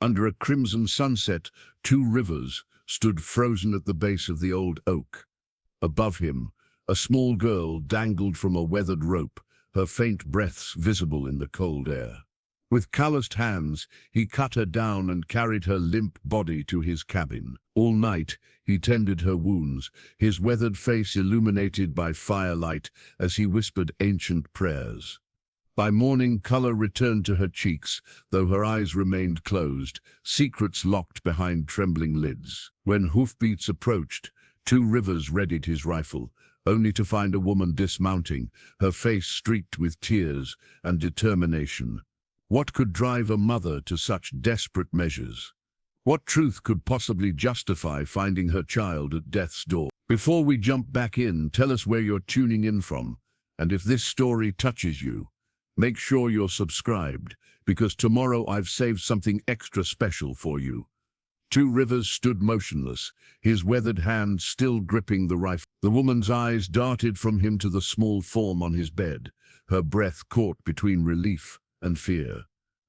Under a crimson sunset, two rivers stood frozen at the base of the old oak. Above him, a small girl dangled from a weathered rope, her faint breaths visible in the cold air. With calloused hands, he cut her down and carried her limp body to his cabin. All night, he tended her wounds, his weathered face illuminated by firelight as he whispered ancient prayers. By morning, color returned to her cheeks, though her eyes remained closed, secrets locked behind trembling lids. When hoofbeats approached, Two Rivers readied his rifle, only to find a woman dismounting, her face streaked with tears and determination. What could drive a mother to such desperate measures? What truth could possibly justify finding her child at death's door? Before we jump back in, tell us where you're tuning in from, and if this story touches you, make sure you're subscribed, because tomorrow I've saved something extra special for you. Two Rivers stood motionless, his weathered hand still gripping the rifle. The woman's eyes darted from him to the small form on his bed, her breath caught between relief and fear.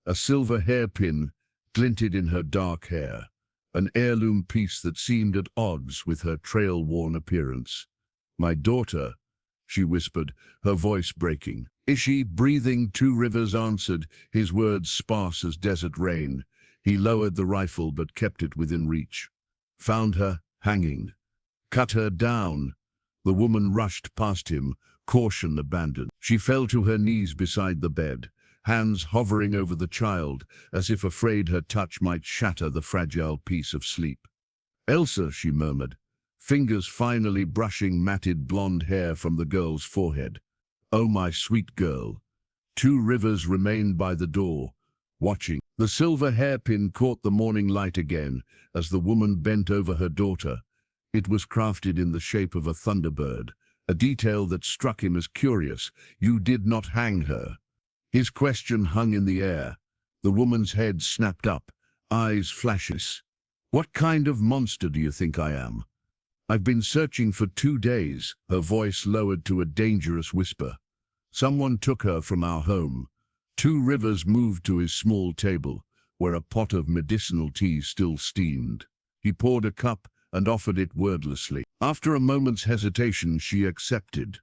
A silver hairpin glinted in her dark hair, an heirloom piece that seemed at odds with her trail-worn appearance. "My daughter," she whispered, her voice breaking. "Is she breathing?" Two Rivers answered, his words sparse as desert rain. He lowered the rifle but kept it within reach. "Found her, hanging. Cut her down." The woman rushed past him, caution abandoned. She fell to her knees beside the bed, hands hovering over the child, as if afraid her touch might shatter the fragile piece of sleep. "Elsa," she murmured, fingers finally brushing matted blonde hair from the girl's forehead. "Oh, my sweet girl." Two Rivers remained by the door, watching. The silver hairpin caught the morning light again as the woman bent over her daughter. It was crafted in the shape of a thunderbird, a detail that struck him as curious. "You did not hang her?" His question hung in the air. The woman's head snapped up, eyes flashes. "What kind of monster do you think I am? I've been searching for 2 days." Her voice lowered to a dangerous whisper. "Someone took her from our home." Two Rivers moved to his small table, where a pot of medicinal tea still steamed. He poured a cup and offered it wordlessly. After a moment's hesitation, she accepted.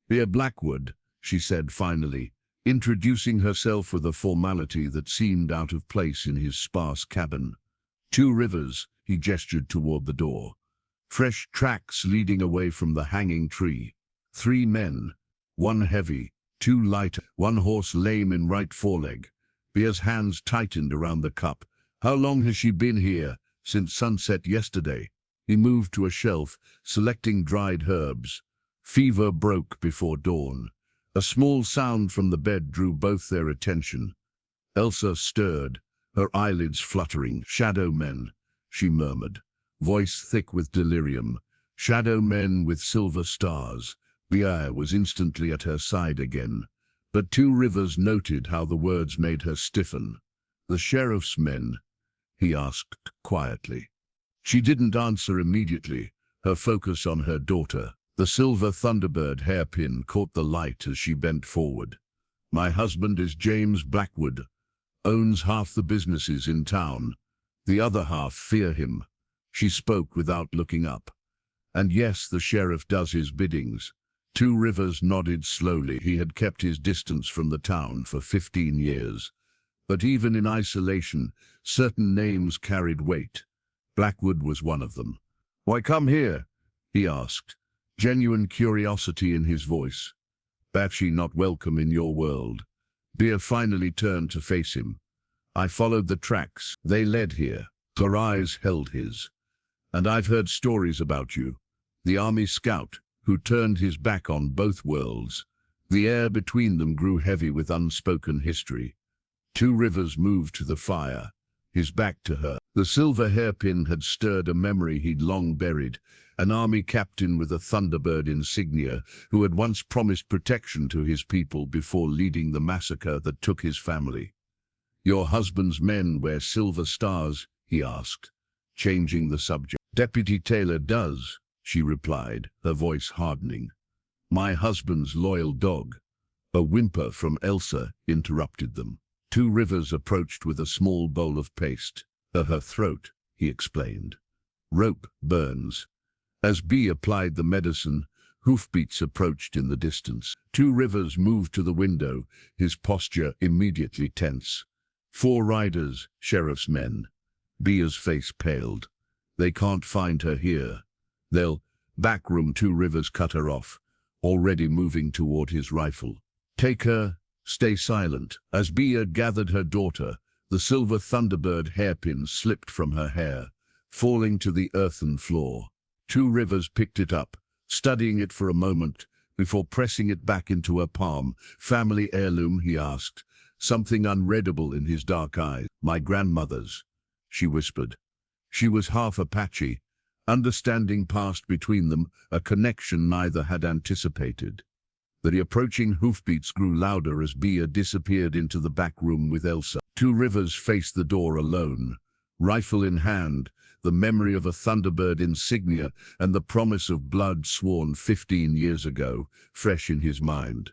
"Dear Blackwood," she said finally, introducing herself with a formality that seemed out of place in his sparse cabin. "Two Rivers," he gestured toward the door. Fresh tracks leading away from the hanging tree. 3 men, 1 heavy, 2 light, 1 horse lame in right foreleg. Bear's hands tightened around the cup. "How long has she been here?" "Since sunset yesterday." He moved to a shelf, selecting dried herbs. "Fever broke before dawn." A small sound from the bed drew both their attention. Elsa stirred, her eyelids fluttering. "Shadow men," she murmured, voice thick with delirium. "Shadow men with silver stars." Bear was instantly at her side again, but Two Rivers noted how the words made her stiffen. "The sheriff's men?" he asked quietly. She didn't answer immediately, her focus on her daughter. The silver Thunderbird hairpin caught the light as she bent forward. "My husband is James Blackwood, owns half the businesses in town. The other half fear him." She spoke without looking up. "And yes, the sheriff does his biddings." Two Rivers nodded slowly. He had kept his distance from the town for 15 years. But even in isolation, certain names carried weight. Blackwood was one of them. "Why come here?" he asked, genuine curiosity in his voice. "Apache not welcome in your world." Bear finally turned to face him. "I followed the tracks. They led here." Her eyes held his. "And I've heard stories about you. The army scout who turned his back on both worlds." The air between them grew heavy with unspoken history. Two Rivers moved to the fire, his back to her. The silver hairpin had stirred a memory he'd long buried, an army captain with a Thunderbird insignia who had once promised protection to his people before leading the massacre that took his family. "Your husband's men wear silver stars?" he asked, changing the subject. "Deputy Taylor does," she replied, her voice hardening. "My husband's loyal dog." A whimper from Elsa interrupted them. Two Rivers approached with a small bowl of paste. Her throat, he explained. Rope burns. As B applied the medicine, hoofbeats approached in the distance. Two Rivers moved to the window, his posture immediately tense. 4 riders, sheriff's men. Bia's face paled. They can't find her here. They'll... Backroom. 2 Rivers cut her off, already moving toward his rifle. Take her, stay silent. As Bia gathered her daughter, the silver Thunderbird hairpin slipped from her hair, falling to the earthen floor. 2 Rivers picked it up, studying it for a moment, before pressing it back into her palm. Family heirloom, he asked, something unreadable in his dark eyes. My grandmother's, she whispered. She was half Apache. Understanding passed between them, a connection neither had anticipated. The approaching hoofbeats grew louder as Bia disappeared into the back room with Elsa. 2 Rivers faced the door alone, rifle in hand, the memory of a Thunderbird insignia and the promise of blood sworn 15 years ago, fresh in his mind.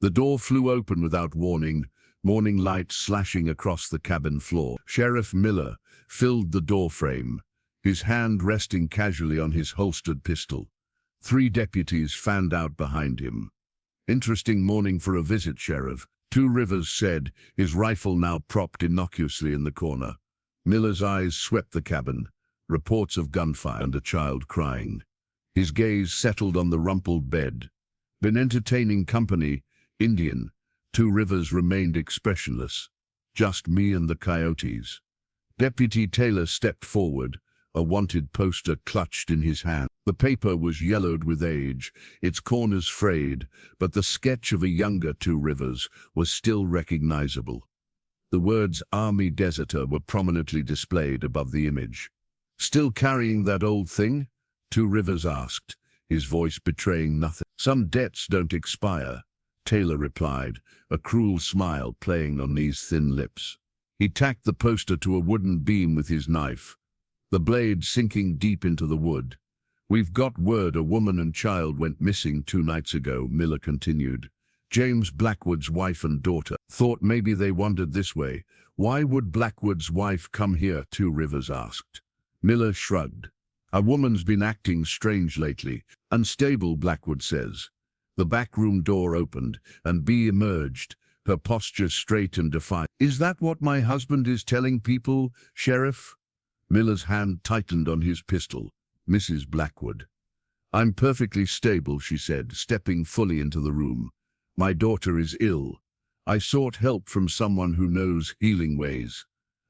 The door flew open without warning, morning light slashing across the cabin floor. Sheriff Miller filled the doorframe, his hand resting casually on his holstered pistol. 3 deputies fanned out behind him. Interesting morning for a visit, Sheriff, 2 Rivers said, his rifle now propped innocuously in the corner. Miller's eyes swept the cabin, reports of gunfire and a child crying. His gaze settled on the rumpled bed. Been entertaining company, Indian. 2 Rivers remained expressionless. Just me and the coyotes. Deputy Taylor stepped forward, a wanted poster clutched in his hand. The paper was yellowed with age, its corners frayed, but the sketch of a younger 2 Rivers was still recognizable. The words Army Deserter were prominently displayed above the image. Still carrying that old thing? 2 Rivers asked, his voice betraying nothing. Some debts don't expire, Taylor replied, a cruel smile playing on these thin lips. He tacked the poster to a wooden beam with his knife, the blade sinking deep into the wood. We've got word a woman and child went missing 2 nights ago, Miller continued. James Blackwood's wife and daughter. Thought maybe they wandered this way. Why would Blackwood's wife come here? 2 Rivers asked. Miller shrugged. A woman's been acting strange lately. Unstable, Blackwood says. The backroom door opened, and B emerged, her posture straight and defiant. Is that what my husband is telling people, Sheriff? Miller's hand tightened on his pistol. Mrs. Blackwood. I'm perfectly stable, she said, stepping fully into the room. My daughter is ill. I sought help from someone who knows healing ways.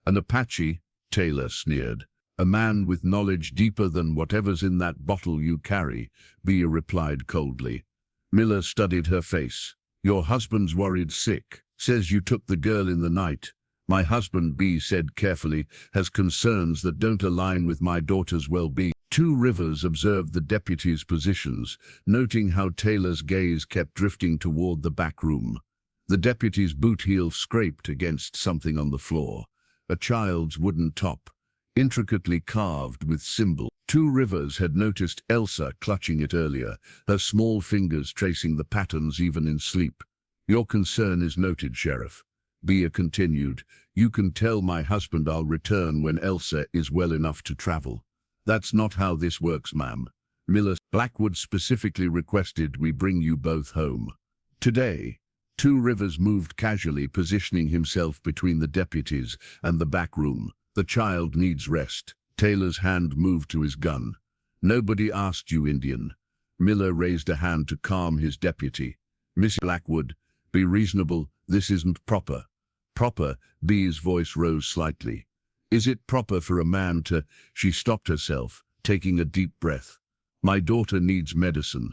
An Apache, Taylor sneered. A man with knowledge deeper than whatever's in that bottle you carry, Bia replied coldly. Miller studied her face. Your husband's worried sick. Says you took the girl in the night. My husband, B said carefully, has concerns that don't align with my daughter's well-being. 2 Rivers observed the deputies' positions, noting how Taylor's gaze kept drifting toward the back room. The deputy's boot heel scraped against something on the floor, a child's wooden top, intricately carved with symbols. 2 Rivers had noticed Elsa clutching it earlier, her small fingers tracing the patterns even in sleep. Your concern is noted, Sheriff. Bia continued. You can tell my husband I'll return when Elsa is well enough to travel. That's not how this works, ma'am. Miller. Blackwood specifically requested we bring you both home. Today. 2 Rivers moved casually, positioning himself between the deputies and the back room. The child needs rest. Taylor's hand moved to his gun. Nobody asked you, Indian. Miller raised a hand to calm his deputy. Miss Blackwood, be reasonable, this isn't proper. Proper, B's voice rose slightly. Is it proper for a man to... She stopped herself, taking a deep breath. My daughter needs medicine.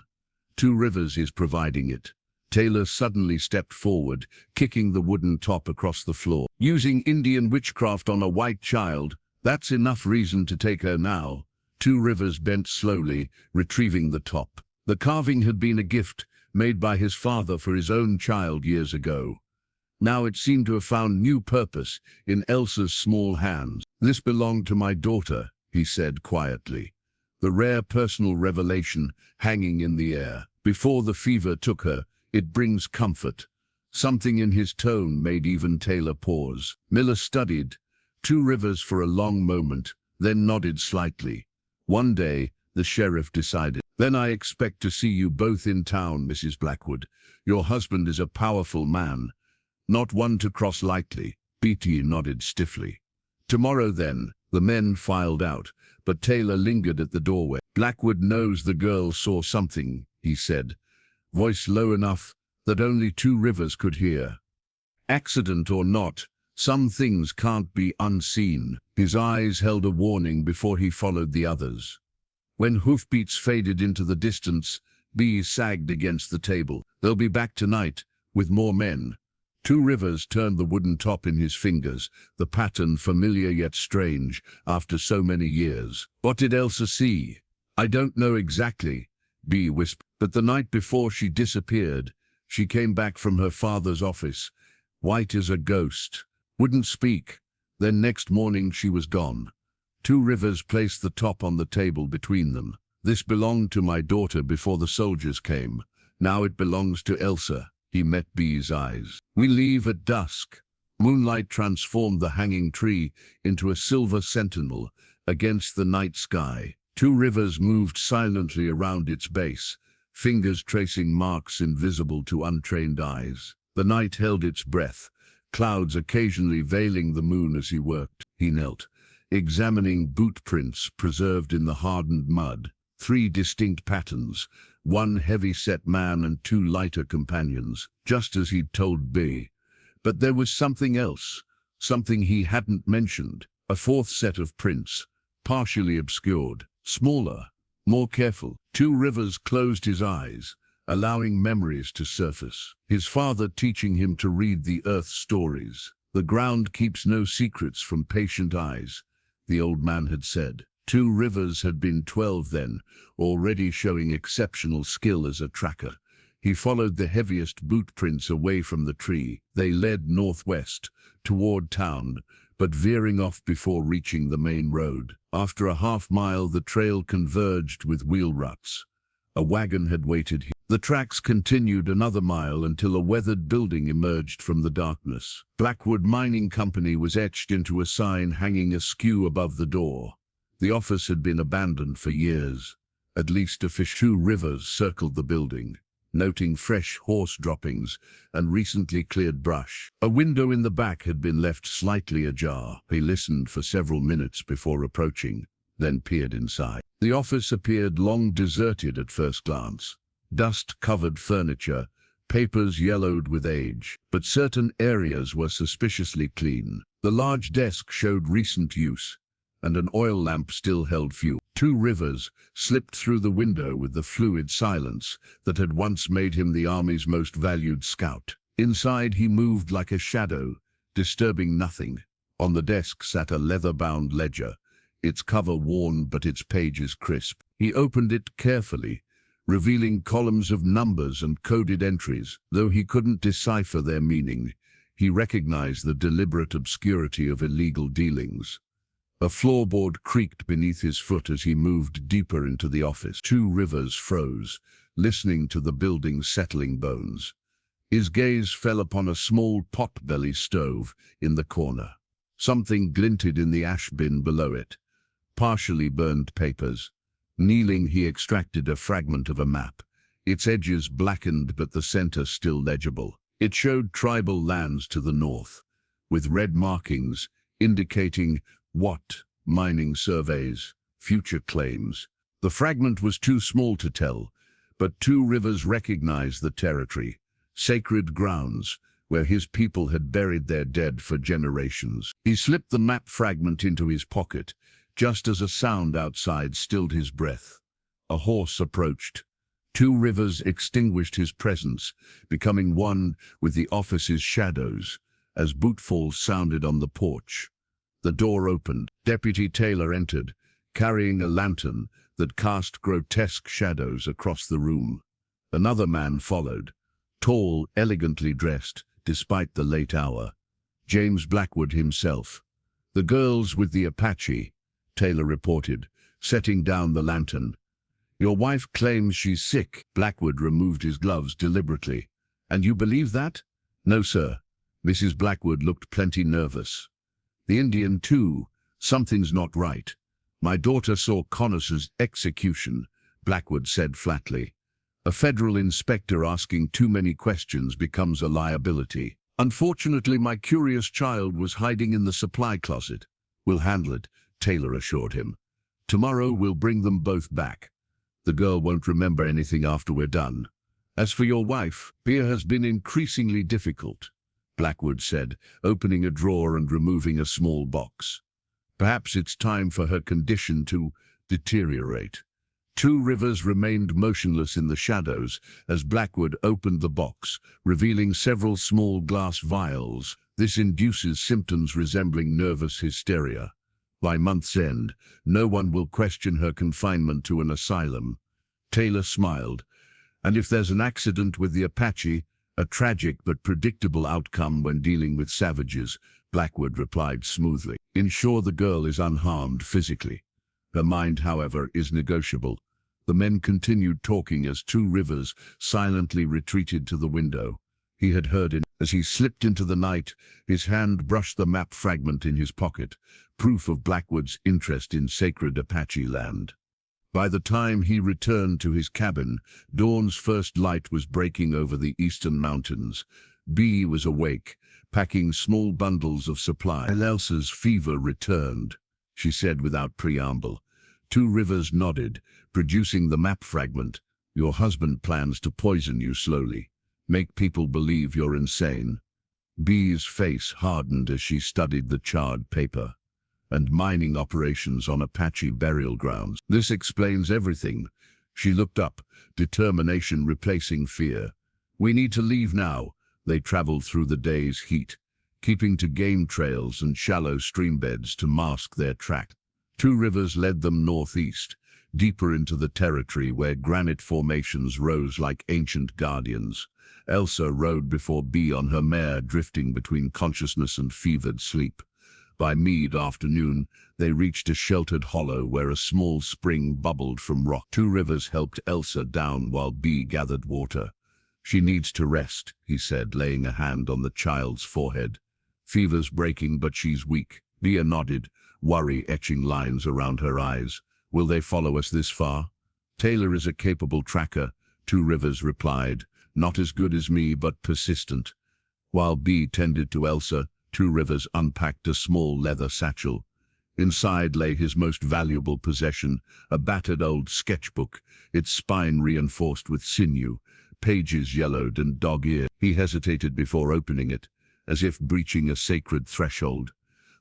2 Rivers is providing it. Taylor suddenly stepped forward, kicking the wooden top across the floor. Using Indian witchcraft on a white child, that's enough reason to take her now. 2 Rivers bent slowly, retrieving the top. The carving had been a gift made by his father for his own child years ago. Now it seemed to have found new purpose in Elsa's small hands. This belonged to my daughter, he said quietly, the rare personal revelation hanging in the air. Before the fever took her, it brings comfort. Something in his tone made even Taylor pause. Miller studied, Two Rivers for a long moment, then nodded slightly. One day, the sheriff decided. Then I expect to see you both in town, Mrs. Blackwood. Your husband is a powerful man, not one to cross lightly. Beatty nodded stiffly. Tomorrow then, the men filed out, but Taylor lingered at the doorway. Blackwood knows the girl saw something, he said, voice low enough that only Two Rivers could hear. Accident or not, some things can't be unseen. His eyes held a warning before he followed the others. When hoofbeats faded into the distance, B sagged against the table. They'll be back tonight, with more men. Two Rivers turned the wooden top in his fingers, the pattern familiar yet strange after so many years. What did Elsa see? I don't know exactly, B whispered, but the night before she disappeared, she came back from her father's office, white as a ghost, wouldn't speak. Then next morning she was gone. Two Rivers placed the top on the table between them. This belonged to my daughter before the soldiers came. Now it belongs to Elsa. He met B's eyes. We leave at dusk. Moonlight transformed the hanging tree into a silver sentinel against the night sky. Two Rivers moved silently around its base, fingers tracing marks invisible to untrained eyes. The night held its breath, clouds occasionally veiling the moon as he worked. He knelt, examining boot prints preserved in the hardened mud. 3 distinct patterns, 1 heavy-set man and 2 lighter companions, just as he'd told B. But there was something else, something he hadn't mentioned, a 4th set of prints, partially obscured, smaller, more careful. Two Rivers closed his eyes, allowing memories to surface. His father teaching him to read the earth's stories. The ground keeps no secrets from patient eyes, the old man had said. Two Rivers had been 12 then, already showing exceptional skill as a tracker. He followed the heaviest boot prints away from the tree. They led northwest, toward town, but veering off before reaching the main road. After a half-mile, the trail converged with wheel ruts. A wagon had waited here. The tracks continued another mile until a weathered building emerged from the darkness. Blackwood Mining Company was etched into a sign hanging askew above the door. The office had been abandoned for years. At least a fish. Two Rivers circled the building, noting fresh horse droppings and recently cleared brush. A window in the back had been left slightly ajar. He listened for several minutes before approaching, then peered inside. The office appeared long deserted at first glance. Dust-covered furniture, papers yellowed with age, but certain areas were suspiciously clean. The large desk showed recent use, and an oil lamp still held fuel. Two Rivers slipped through the window with the fluid silence that had once made him the Army's most valued scout. Inside he moved like a shadow, disturbing nothing. On the desk sat a leather-bound ledger, its cover worn but its pages crisp. He opened it carefully, revealing columns of numbers and coded entries. Though he couldn't decipher their meaning, he recognized the deliberate obscurity of illegal dealings. A floorboard creaked beneath his foot as he moved deeper into the office. Two Rivers froze, listening to the building's settling bones. His gaze fell upon a small pot-belly stove in the corner. Something glinted in the ash bin below it. Partially burned papers. Kneeling, he extracted a fragment of a map, its edges blackened but the center still legible. It showed tribal lands to the north, with red markings indicating what mining surveys, future claims. The fragment was too small to tell, but Two Rivers recognized the territory, sacred grounds, where his people had buried their dead for generations. He slipped the map fragment into his pocket, just as a sound outside stilled his breath. A horse approached. Two Rivers extinguished his presence, becoming one with the office's shadows, as bootfalls sounded on the porch. The door opened. Deputy Taylor entered, carrying a lantern that cast grotesque shadows across the room. Another man followed, tall, elegantly dressed, despite the late hour. James Blackwood himself. The girls with the Apache, Taylor reported, setting down the lantern. Your wife claims she's sick. Blackwood removed his gloves deliberately. And you believe that? No, sir. Mrs. Blackwood looked plenty nervous. The Indian too. Something's not right. My daughter saw Connors' execution, Blackwood said flatly. A federal inspector asking too many questions becomes a liability. Unfortunately, my curious child was hiding in the supply closet. We'll handle it, Taylor assured him. Tomorrow we'll bring them both back. The girl won't remember anything after we're done. As for your wife, Bea has been increasingly difficult, Blackwood said, opening a drawer and removing a small box. Perhaps it's time for her condition to deteriorate. Two Rivers remained motionless in the shadows as Blackwood opened the box, revealing several small glass vials. This induces symptoms resembling nervous hysteria. By month's end, no one will question her confinement to an asylum. Taylor smiled. And if there's an accident with the Apache, a tragic but predictable outcome when dealing with savages, Blackwood replied smoothly. Ensure the girl is unharmed physically. Her mind, however, is negotiable. The men continued talking as Two Rivers silently retreated to the window. He had heard it. As he slipped into the night, his hand brushed the map fragment in his pocket, proof of Blackwood's interest in sacred Apache land. By the time he returned to his cabin, dawn's first light was breaking over the eastern mountains. Bea was awake, packing small bundles of supplies. Elsa's fever returned, she said without preamble. Two Rivers nodded, producing the map fragment. Your husband plans to poison you slowly. Make people believe you're insane. Bea's face hardened as she studied the charred paper. And mining operations on Apache burial grounds. This explains everything. She looked up, determination replacing fear. We need to leave now. They traveled through the day's heat, keeping to game trails and shallow streambeds to mask their track. Two Rivers led them northeast, deeper into the territory where granite formations rose like ancient guardians. Elsa rode before Bea on her mare, drifting between consciousness and fevered sleep. By mid-afternoon, they reached a sheltered hollow where a small spring bubbled from rock. Two Rivers helped Elsa down while Bea gathered water. She needs to rest, he said, laying a hand on the child's forehead. Fever's breaking, but she's weak. Bea nodded, worry etching lines around her eyes. Will they follow us this far? Taylor is a capable tracker, Two Rivers replied. Not as good as me, but persistent. While Bea tended to Elsa, Two Rivers unpacked a small leather satchel. Inside lay his most valuable possession, a battered old sketchbook, its spine reinforced with sinew, pages yellowed and dog-eared. He hesitated before opening it, as if breaching a sacred threshold.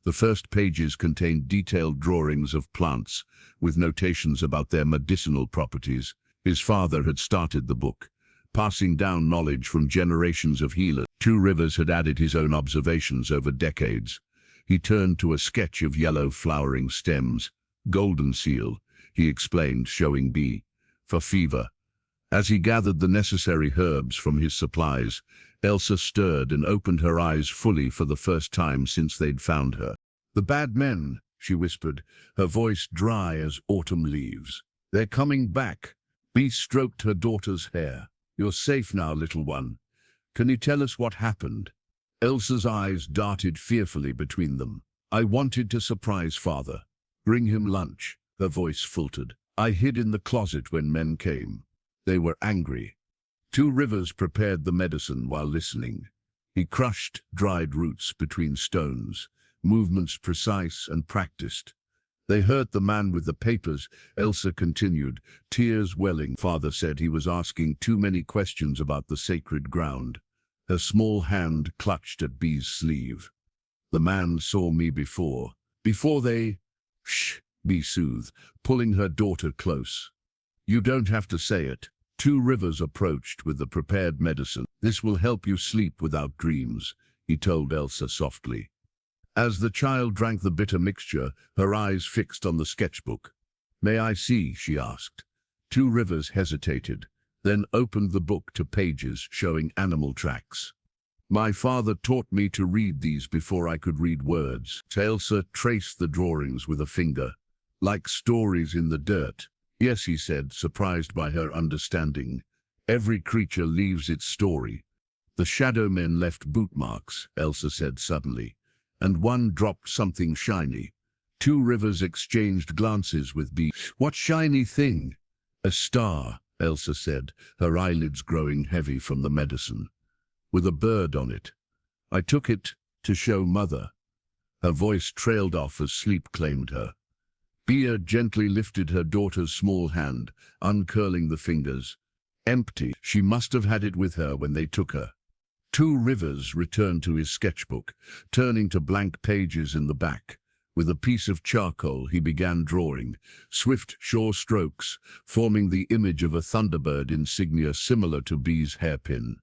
The first pages contained detailed drawings of plants, with notations about their medicinal properties. His father had started the book, passing down knowledge from generations of healers. Two Rivers had added his own observations over decades. He turned to a sketch of yellow flowering stems. Golden seal, he explained, showing Bea. For fever. As he gathered the necessary herbs from his supplies, Elsa stirred and opened her eyes fully for the first time since they'd found her. The bad men, she whispered, her voice dry as autumn leaves. They're coming back. Bea stroked her daughter's hair. You're safe now, little one. Can you tell us what happened? Elsa's eyes darted fearfully between them. I wanted to surprise father. Bring him lunch, her voice faltered. I hid in the closet when men came. They were angry. Two Rivers prepared the medicine while listening. He crushed dried roots between stones, movements precise and practiced. They hurt the man with the papers, Elsa continued, tears welling. Father said he was asking too many questions about the sacred ground. Her small hand clutched at Bea's sleeve. The man saw me before. Before they... Shh, Bea soothed, pulling her daughter close. You don't have to say it. Two Rivers approached with the prepared medicine. This will help you sleep without dreams, he told Elsa softly. As the child drank the bitter mixture, her eyes fixed on the sketchbook. May I see? She asked. Two Rivers hesitated, then opened the book to pages showing animal tracks. My father taught me to read these before I could read words. Elsa traced the drawings with a finger, like stories in the dirt. Yes, he said, surprised by her understanding. Every creature leaves its story. The shadow men left boot marks, Elsa said suddenly. and one dropped something shiny. Two Rivers exchanged glances with B. "What shiny thing?" "A star," Elsa said, her eyelids growing heavy from the medicine. "With a bird on it. I took it to show Mother." Her voice trailed off as sleep claimed her. Bea gently lifted her daughter's small hand, uncurling the fingers. Empty. She must have had it with her when they took her. Two Rivers returned to his sketchbook, turning to blank pages in the back. With a piece of charcoal he began drawing, swift, sure strokes, forming the image of a thunderbird insignia similar to Bea's hairpin.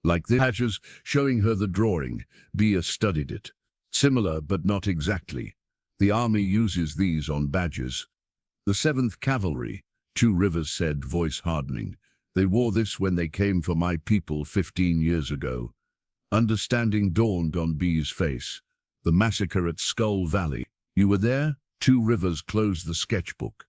Like the patches showing her the drawing, Bea studied it. Similar, but not exactly. The army uses these on badges. "The 7th Cavalry," Two Rivers said, voice hardening. "They wore this when they came for my people 15 years ago." Understanding dawned on Bea's face. "The massacre at Skull Valley. You were there?" Two Rivers closed the sketchbook.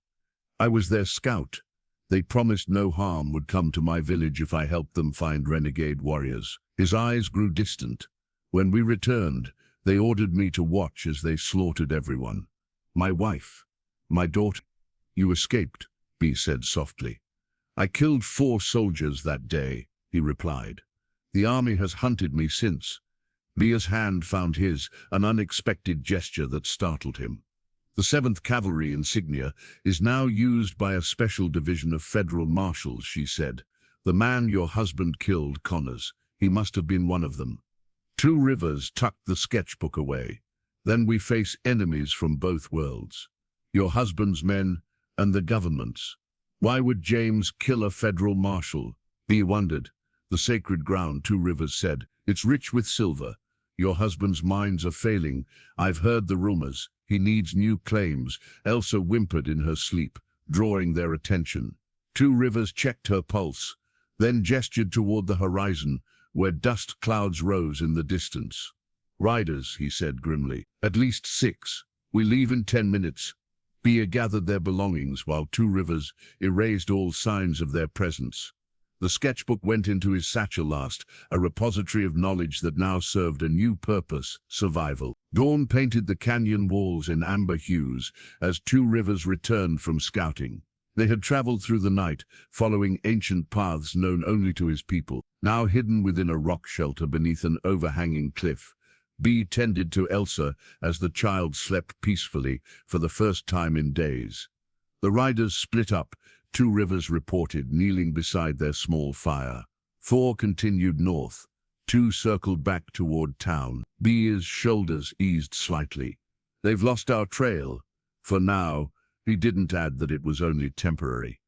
"I was their scout. They promised no harm would come to my village if I helped them find renegade warriors." His eyes grew distant. "When we returned, they ordered me to watch as they slaughtered everyone. My wife, my daughter." "You escaped," Bea said softly. "I killed 4 soldiers that day," he replied. "The army has hunted me since." Bea's hand found his, an unexpected gesture that startled him. "The 7th Cavalry insignia is now used by a special division of federal marshals," she said. "The man your husband killed, Connors, he must have been one of them." Two Rivers tucked the sketchbook away. "Then we face enemies from both worlds. Your husband's men and the government's." "Why would James kill a federal marshal?" Bea wondered. "The sacred ground," Two Rivers said. "It's rich with silver. Your husband's mines are failing. I've heard the rumors. He needs new claims." Elsa whimpered in her sleep, drawing their attention. Two Rivers checked her pulse, then gestured toward the horizon, where dust clouds rose in the distance. "Riders," he said grimly. "At least 6. We leave in 10 minutes." Bea gathered their belongings while Two Rivers erased all signs of their presence. The sketchbook went into his satchel last, a repository of knowledge that now served a new purpose: survival. Dawn painted the canyon walls in amber hues as Two Rivers returned from scouting. They had traveled through the night, following ancient paths known only to his people, now hidden within a rock shelter beneath an overhanging cliff. Bea tended to Elsa as the child slept peacefully for the first time in days. The riders split up, Two Rivers reported, kneeling beside their small fire. 4 continued north. 2 circled back toward town. Bea's shoulders eased slightly. "They've lost our trail. For now." He didn't add that it was only temporary.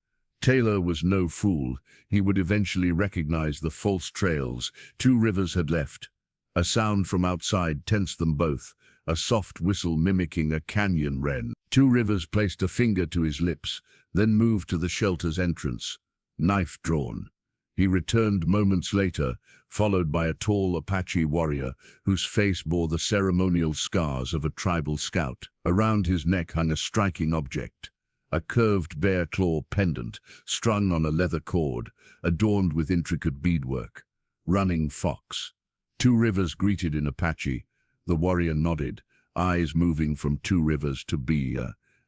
Taylor was no fool. He would eventually recognize the false trails Two Rivers had left. A sound from outside tensed them both, a soft whistle mimicking a canyon wren. Two Rivers placed a finger to his lips, then moved to the shelter's entrance, knife drawn. He returned moments later, followed by a tall Apache warrior whose face bore the ceremonial scars of a tribal scout. Around his neck hung a striking object, a curved bear claw pendant strung on a leather cord, adorned with intricate beadwork. "Running Fox." Two Rivers greeted in Apache. The warrior nodded, eyes moving from Two Rivers to Bea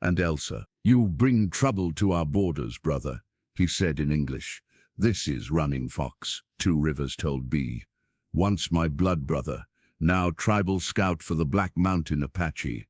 and Elsa. "You bring trouble to our borders, brother," he said in English. "This is Running Fox," Two Rivers told Bea. "Once my blood brother, now tribal scout for the Black Mountain Apache."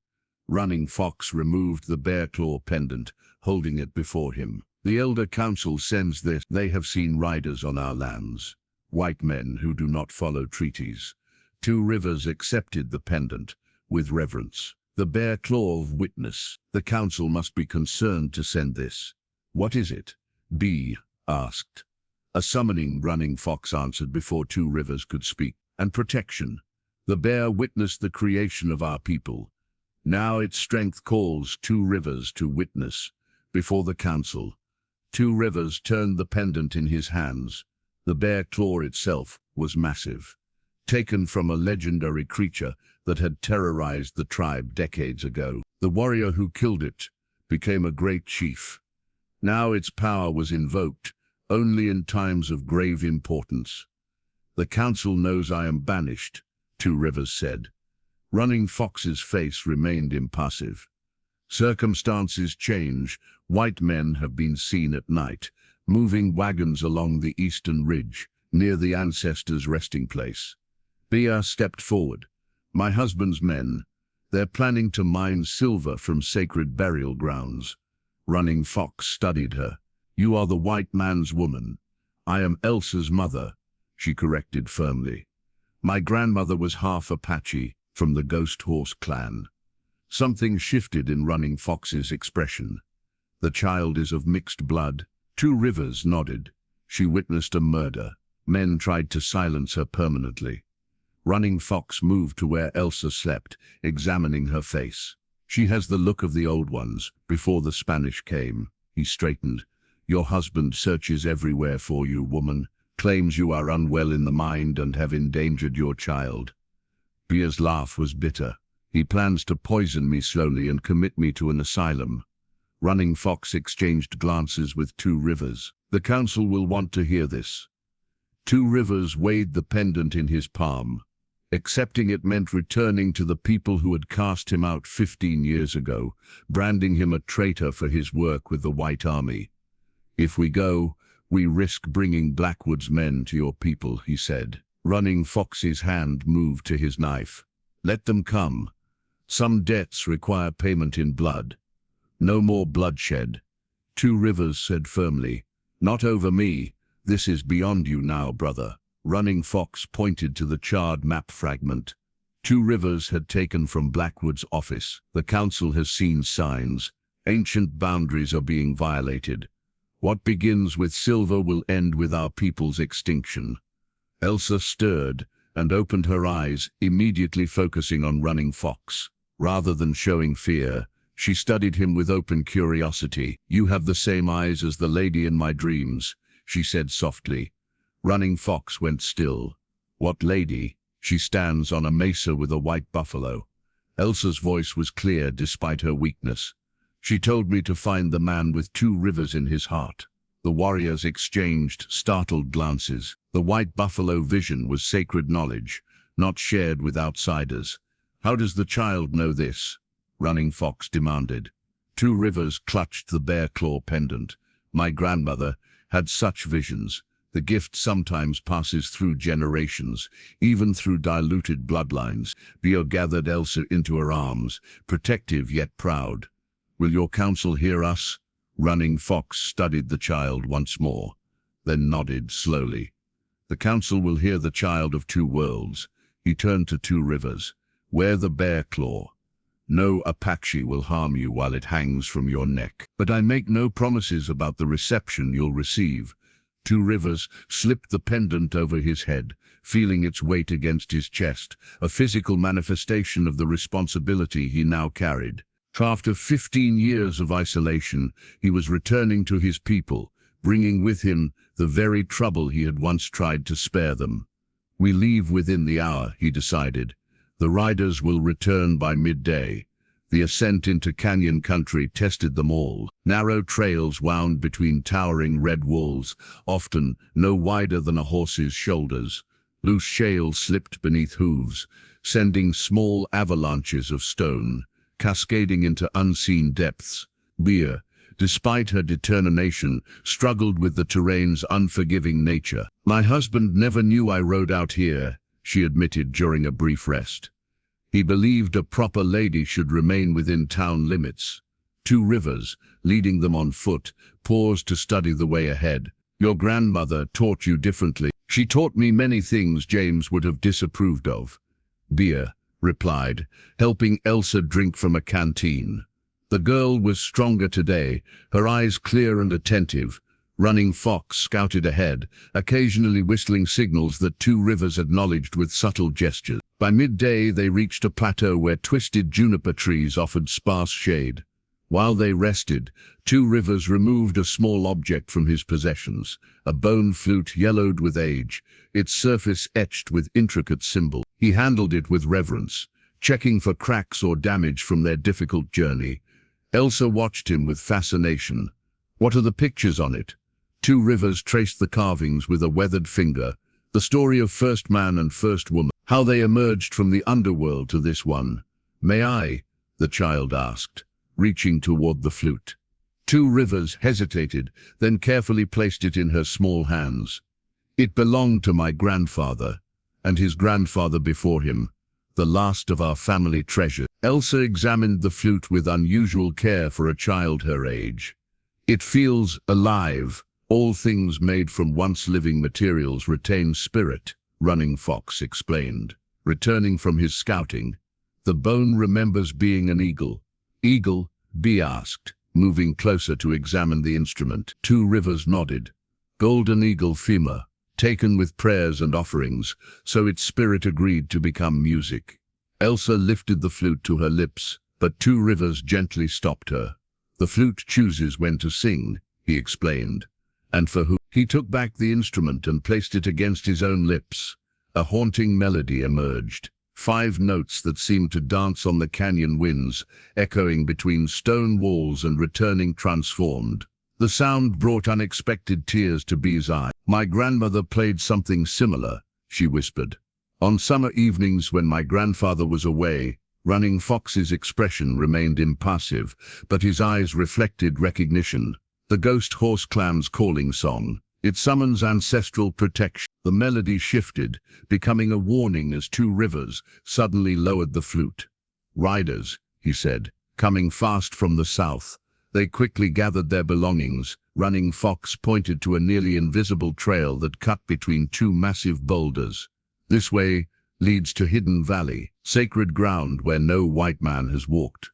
Running Fox removed the bear claw pendant, holding it before him. "The Elder Council sends this. They have seen riders on our lands, white men who do not follow treaties." Two Rivers accepted the pendant with reverence. "The bear claw of witness. The council must be concerned to send this." "What is it?" Bea asked. "A summoning," Running Fox answered before Two Rivers could speak. "And protection. The bear witnessed the creation of our people. Now its strength calls Two Rivers to witness before the council." Two Rivers turned the pendant in his hands. The bear claw itself was massive, taken from a legendary creature that had terrorized the tribe decades ago. The warrior who killed it became a great chief. Now its power was invoked only in times of grave importance. "The council knows I am banished," Two Rivers said. Running Fox's face remained impassive. Circumstances change. White men have been seen at night, moving wagons along the eastern ridge, near the ancestors' resting place. Bia stepped forward. My husband's men. They're planning to mine silver from sacred burial grounds. Running Fox studied her. You are the white man's woman. I am Elsa's mother, she corrected firmly. My grandmother was half Apache, from the Ghost Horse clan. Something shifted in Running Fox's expression. The child is of mixed blood. Two Rivers nodded. She witnessed a murder. Men tried to silence her permanently. Running Fox moved to where Elsa slept, examining her face. She has the look of the old ones, before the Spanish came. He straightened. Your husband searches everywhere for you, woman. Claims you are unwell in the mind and have endangered your child. Bia's laugh was bitter. He plans to poison me slowly and commit me to an asylum. Running Fox exchanged glances with Two Rivers. The council will want to hear this. Two Rivers weighed the pendant in his palm. Accepting it meant returning to the people who had cast him out 15 years ago, branding him a traitor for his work with the White Army. If we go, we risk bringing Blackwood's men to your people, he said. Running Fox's hand moved to his knife. Let them come. Some debts require payment in blood. No more bloodshed. Two Rivers said firmly. Not over me. This is beyond you now, brother. Running Fox pointed to the charred map fragment. Two Rivers had taken from Blackwood's office. The council has seen signs. Ancient boundaries are being violated. What begins with silver will end with our people's extinction. Elsa stirred and opened her eyes, immediately focusing on Running Fox. Rather than showing fear, she studied him with open curiosity. You have the same eyes as the lady in my dreams, she said softly. Running Fox went still. What lady? She stands on a mesa with a white buffalo. Elsa's voice was clear despite her weakness. She told me to find the man with two rivers in his heart. The warriors exchanged startled glances. The white buffalo vision was sacred knowledge, not shared with outsiders. How does the child know this? Running Fox demanded. Two Rivers clutched the bear claw pendant. My grandmother had such visions. The gift sometimes passes through generations, even through diluted bloodlines. Bio gathered Elsa into her arms, protective yet proud. Will your council hear us? Running Fox studied the child once more, then nodded slowly. The council will hear the child of two worlds. He turned to Two Rivers. Wear the bear claw. No Apache will harm you while it hangs from your neck. But I make no promises about the reception you'll receive. Two Rivers slipped the pendant over his head, feeling its weight against his chest, a physical manifestation of the responsibility he now carried. After 15 years of isolation, he was returning to his people, bringing with him the very trouble he had once tried to spare them. We leave within the hour, he decided. The riders will return by midday. The ascent into canyon country tested them all. Narrow trails wound between towering red walls, often no wider than a horse's shoulders. Loose shale slipped beneath hooves, sending small avalanches of stone, cascading into unseen depths. Bia, despite her determination, struggled with the terrain's unforgiving nature. My husband never knew I rode out here, she admitted during a brief rest. He believed a proper lady should remain within town limits. Two Rivers, leading them on foot, paused to study the way ahead. Your grandmother taught you differently. She taught me many things James would have disapproved of. Bia replied, helping Elsa drink from a canteen. The girl was stronger today, her eyes clear and attentive. Running Fox scouted ahead, occasionally whistling signals that Two Rivers acknowledged with subtle gestures. By midday, they reached a plateau where twisted juniper trees offered sparse shade. While they rested, Two Rivers removed a small object from his possessions, a bone flute yellowed with age, its surface etched with intricate symbols. He handled it with reverence, checking for cracks or damage from their difficult journey. Elsa watched him with fascination. What are the pictures on it? Two Rivers traced the carvings with a weathered finger, the story of first man and first woman. How they emerged from the underworld to this one. May I? The child asked, reaching toward the flute. Two Rivers hesitated, then carefully placed it in her small hands. It belonged to my grandfather, and his grandfather before him, the last of our family treasure. Elsa examined the flute with unusual care for a child her age. It feels alive. All things made from once living materials retain spirit, Running Fox explained. Returning from his scouting, the bone remembers being an eagle. Eagle? Bee asked, moving closer to examine the instrument. Two Rivers nodded. Golden eagle femur, taken with prayers and offerings, so its spirit agreed to become music. Elsa lifted the flute to her lips, but Two Rivers gently stopped her. The flute chooses when to sing, he explained. And for who? He took back the instrument and placed it against his own lips. A haunting melody emerged. 5 notes that seemed to dance on the canyon winds, echoing between stone walls and returning transformed. The sound brought unexpected tears to Bee's eyes. My grandmother played something similar, she whispered. On summer evenings when my grandfather was away, Running Fox's expression remained impassive, but his eyes reflected recognition. The ghost horse clam's calling song. It summons ancestral protection. The melody shifted, becoming a warning as Two Rivers suddenly lowered the flute. Riders, he said, coming fast from the south. They quickly gathered their belongings. Running Fox pointed to a nearly invisible trail that cut between 2 massive boulders. This way leads to Hidden Valley, sacred ground where no white man has walked.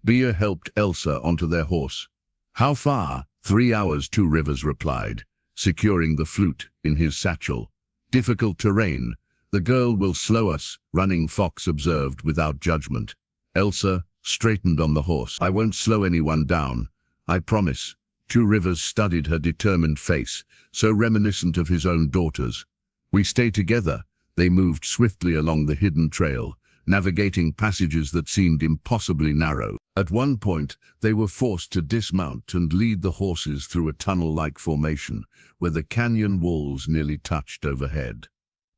Bea helped Elsa onto their horse. How far? 3 hours, Two Rivers replied, securing the flute in his satchel. Difficult terrain. The girl will slow us, Running Fox observed without judgment. Elsa straightened on the horse. I won't slow anyone down, I promise. Two Rivers studied her determined face, so reminiscent of his own daughter's. We stay together. They moved swiftly along the hidden trail, navigating passages that seemed impossibly narrow. At one point, they were forced to dismount and lead the horses through a tunnel-like formation, where the canyon walls nearly touched overhead.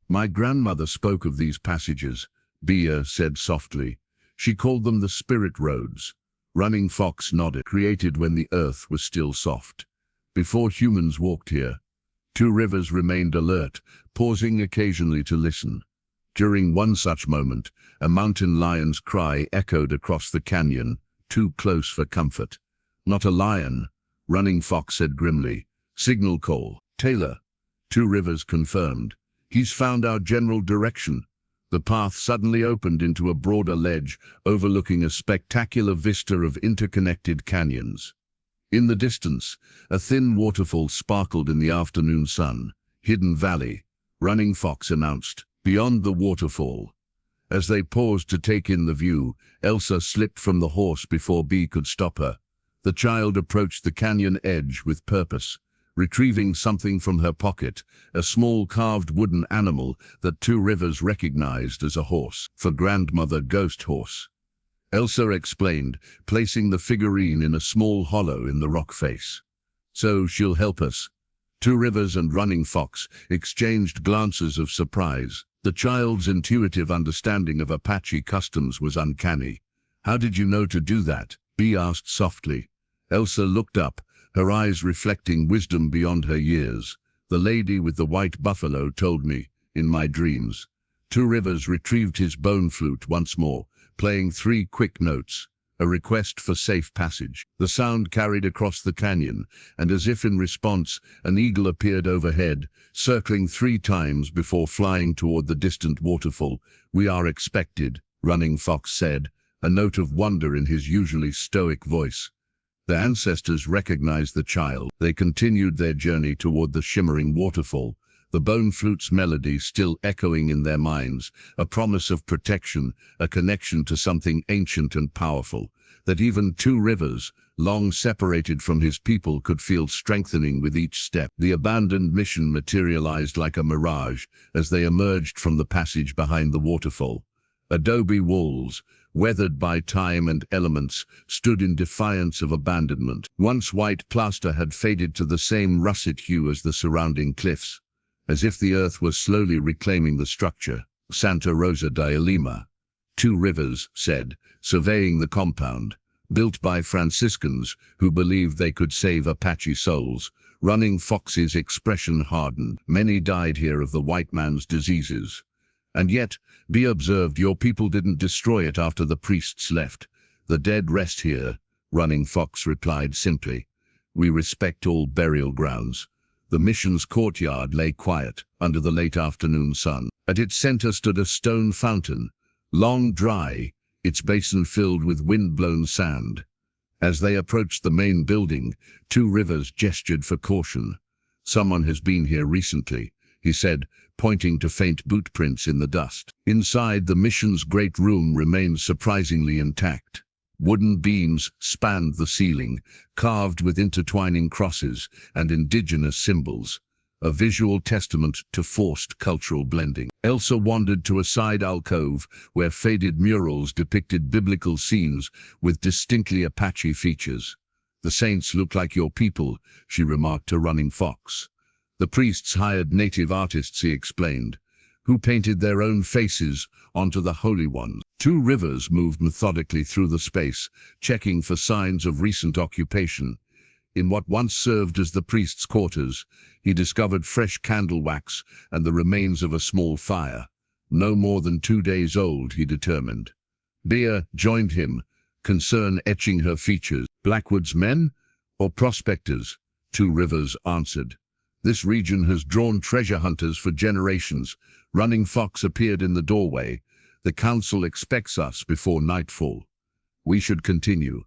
My grandmother spoke of these passages, Bea said softly. She called them the spirit roads. Running Fox nodded. Created when the earth was still soft. Before humans walked here. Two Rivers remained alert, pausing occasionally to listen. During one such moment, a mountain lion's cry echoed across the canyon, too close for comfort. Not a lion, Running Fox said grimly. Signal call. Taylor. Two Rivers confirmed. He's found our general direction. The path suddenly opened into a broader ledge, overlooking a spectacular vista of interconnected canyons. In the distance, a thin waterfall sparkled in the afternoon sun. Hidden Valley, Running Fox announced, beyond the waterfall. As they paused to take in the view, Elsa slipped from the horse before Bea could stop her. The child approached the canyon edge with purpose, retrieving something from her pocket, a small carved wooden animal that Two Rivers recognized as a horse, for grandmother Ghost Horse. Elsa explained, placing the figurine in a small hollow in the rock face. So she'll help us. Two Rivers and Running Fox exchanged glances of surprise. The child's intuitive understanding of Apache customs was uncanny. How did you know to do that? Bea asked softly. Elsa looked up, her eyes reflecting wisdom beyond her years. The lady with the white buffalo told me, in my dreams. Two Rivers retrieved his bone flute once more, playing 3 quick notes, a request for safe passage. The sound carried across the canyon, and as if in response, an eagle appeared overhead, circling 3 times before flying toward the distant waterfall. We are expected, Running Fox said, a note of wonder in his usually stoic voice. The ancestors recognized the child. They continued their journey toward the shimmering waterfall, the bone flute's melody still echoing in their minds, a promise of protection, a connection to something ancient and powerful, that even Two Rivers, long separated from his people, could feel strengthening with each step. The abandoned mission materialized like a mirage as they emerged from the passage behind the waterfall. Adobe walls, weathered by time and elements, stood in defiance of abandonment. Once white plaster had faded to the same russet hue as the surrounding cliffs. As if the earth was slowly reclaiming the structure. Santa Rosa de Lima, Two Rivers said, surveying the compound, built by Franciscans who believed they could save Apache souls. Running Fox's expression hardened. Many died here of the white man's diseases. And yet, be observed, your people didn't destroy it after the priests left. The dead rest here, Running Fox replied simply. We respect all burial grounds. The mission's courtyard lay quiet under the late afternoon sun. At its center stood a stone fountain, long dry, its basin filled with wind-blown sand. As they approached the main building, Two Rivers gestured for caution. Someone has been here recently, he said, pointing to faint boot prints in the dust. Inside, the mission's great room remained surprisingly intact. Wooden beams spanned the ceiling, carved with intertwining crosses and indigenous symbols, a visual testament to forced cultural blending. Elsa wandered to a side alcove where faded murals depicted biblical scenes with distinctly Apache features. The saints look like your people, she remarked to Running Fox. The priests hired native artists, he explained, who painted their own faces onto the holy ones. Two Rivers moved methodically through the space, checking for signs of recent occupation. In what once served as the priest's quarters, he discovered fresh candle wax and the remains of a small fire. No more than 2 days old, he determined. Bea joined him, concern etching her features. Blackwood's men or prospectors? Two Rivers answered. This region has drawn treasure hunters for generations. Running Fox appeared in the doorway. The council expects us before nightfall. We should continue.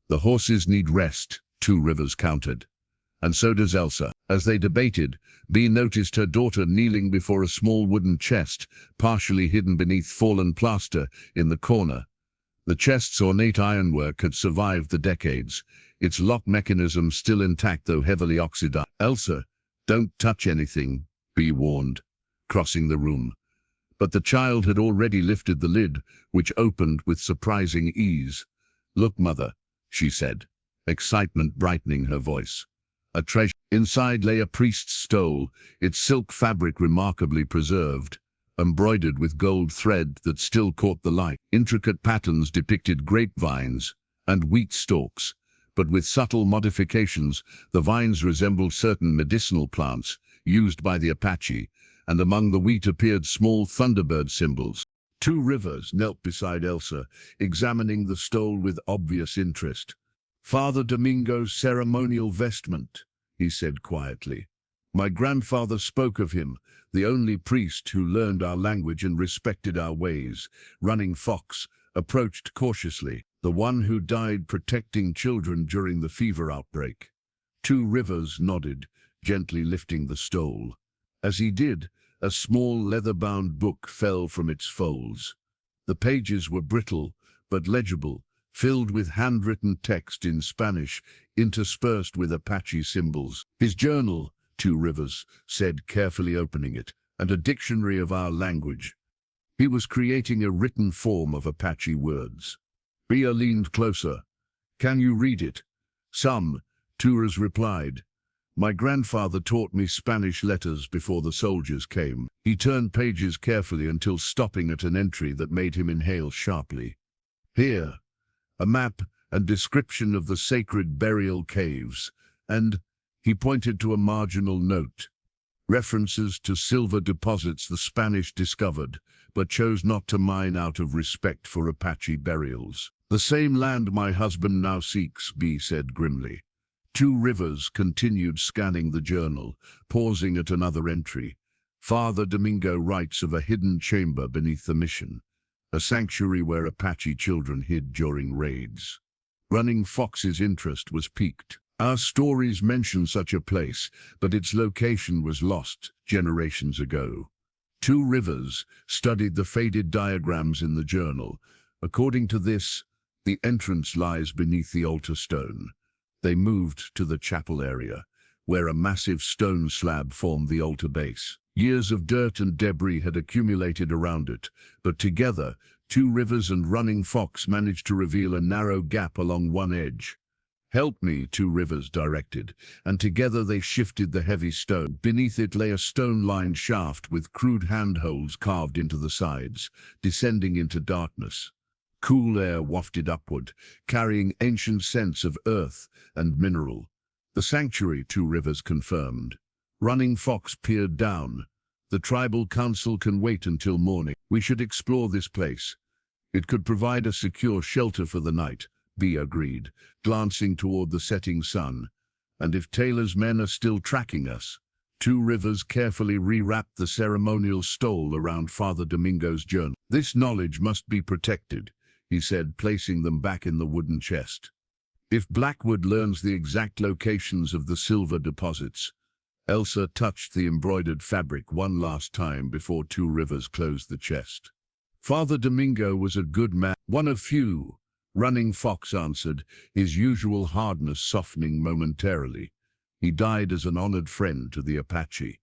The horses need rest, Two Rivers countered. And so does Elsa. As they debated, Bea noticed her daughter kneeling before a small wooden chest, partially hidden beneath fallen plaster in the corner. The chest's ornate ironwork had survived the decades, its lock mechanism still intact though heavily oxidized. Elsa, don't touch anything, Bea warned, crossing the room. But the child had already lifted the lid, which opened with surprising ease. Look, Mother, she said, excitement brightening her voice. A treasure. Inside lay a priest's stole, its silk fabric remarkably preserved, embroidered with gold thread that still caught the light. Intricate patterns depicted grapevines and wheat stalks, but with subtle modifications. The vines resembled certain medicinal plants used by the Apache, and among the wheat appeared small thunderbird symbols. Two Rivers knelt beside Elsa, examining the stole with obvious interest. Father Domingo's ceremonial vestment, he said quietly. My grandfather spoke of him, the only priest who learned our language and respected our ways. Running Fox approached cautiously, the one who died protecting children during the fever outbreak. Two Rivers nodded, gently lifting the stole. As he did, a small leather-bound book fell from its folds. The pages were brittle, but legible, filled with handwritten text in Spanish, interspersed with Apache symbols. His journal, Two Rivers said, carefully opening it, and a dictionary of our language. He was creating a written form of Apache words. Bea leaned closer. Can you read it? Some, Two replied. My grandfather taught me Spanish letters before the soldiers came. He turned pages carefully until stopping at an entry that made him inhale sharply. Here, a map and description of the sacred burial caves, and he pointed to a marginal note. References to silver deposits the Spanish discovered, but chose not to mine out of respect for Apache burials. The same land my husband now seeks, Bea said grimly. Two Rivers continued scanning the journal, pausing at another entry. Father Domingo writes of a hidden chamber beneath the mission, a sanctuary where Apache children hid during raids. Running Fox's interest was piqued. Our stories mention such a place, but its location was lost generations ago. Two Rivers studied the faded diagrams in the journal. According to this, the entrance lies beneath the altar stone. They moved to the chapel area, where a massive stone slab formed the altar base. Years of dirt and debris had accumulated around it, but together, Two Rivers and Running Fox managed to reveal a narrow gap along one edge. "Help me," Two Rivers directed, and together they shifted the heavy stone. Beneath it lay a stone-lined shaft with crude handholds carved into the sides, descending into darkness. Cool air wafted upward, carrying ancient scents of earth and mineral. "The sanctuary," Two Rivers confirmed. Running Fox peered down. "The tribal council can wait until morning. We should explore this place. It could provide a secure shelter for the night," B agreed, glancing toward the setting sun. "And if Taylor's men are still tracking us?" Two Rivers carefully rewrapped the ceremonial stole around Father Domingo's journal. "This knowledge must be protected," he said, placing them back in the wooden chest. "If Blackwood learns the exact locations of the silver deposits—" Elsa touched the embroidered fabric one last time before Two Rivers closed the chest. "Father Domingo was a good man, one of few," Running Fox answered, his usual hardness softening momentarily. "He died as an honored friend to the Apache."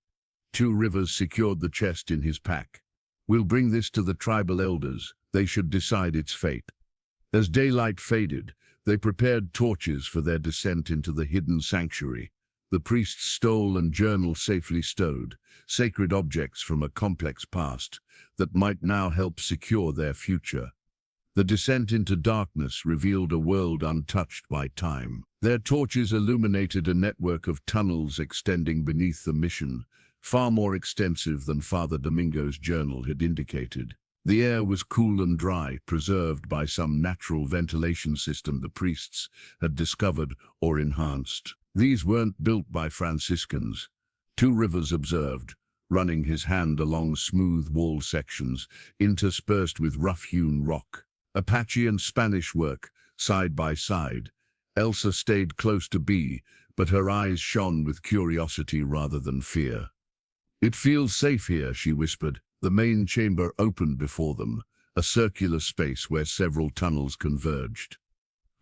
Two Rivers secured the chest in his pack. "We'll bring this to the tribal elders. They should decide its fate." As daylight faded, they prepared torches for their descent into the hidden sanctuary. The priests stole and journal safely stowed, sacred objects from a complex past that might now help secure their future. The descent into darkness revealed a world untouched by time. Their torches illuminated a network of tunnels extending beneath the mission, far more extensive than Father Domingo's journal had indicated. The air was cool and dry, preserved by some natural ventilation system the priests had discovered or enhanced. "These weren't built by Franciscans," Two Rivers observed, running his hand along smooth wall sections interspersed with rough-hewn rock. "Apache and Spanish work, side by side." Elsa stayed close to B, but her eyes shone with curiosity rather than fear. "It feels safe here," she whispered. The main chamber opened before them, a circular space where several tunnels converged.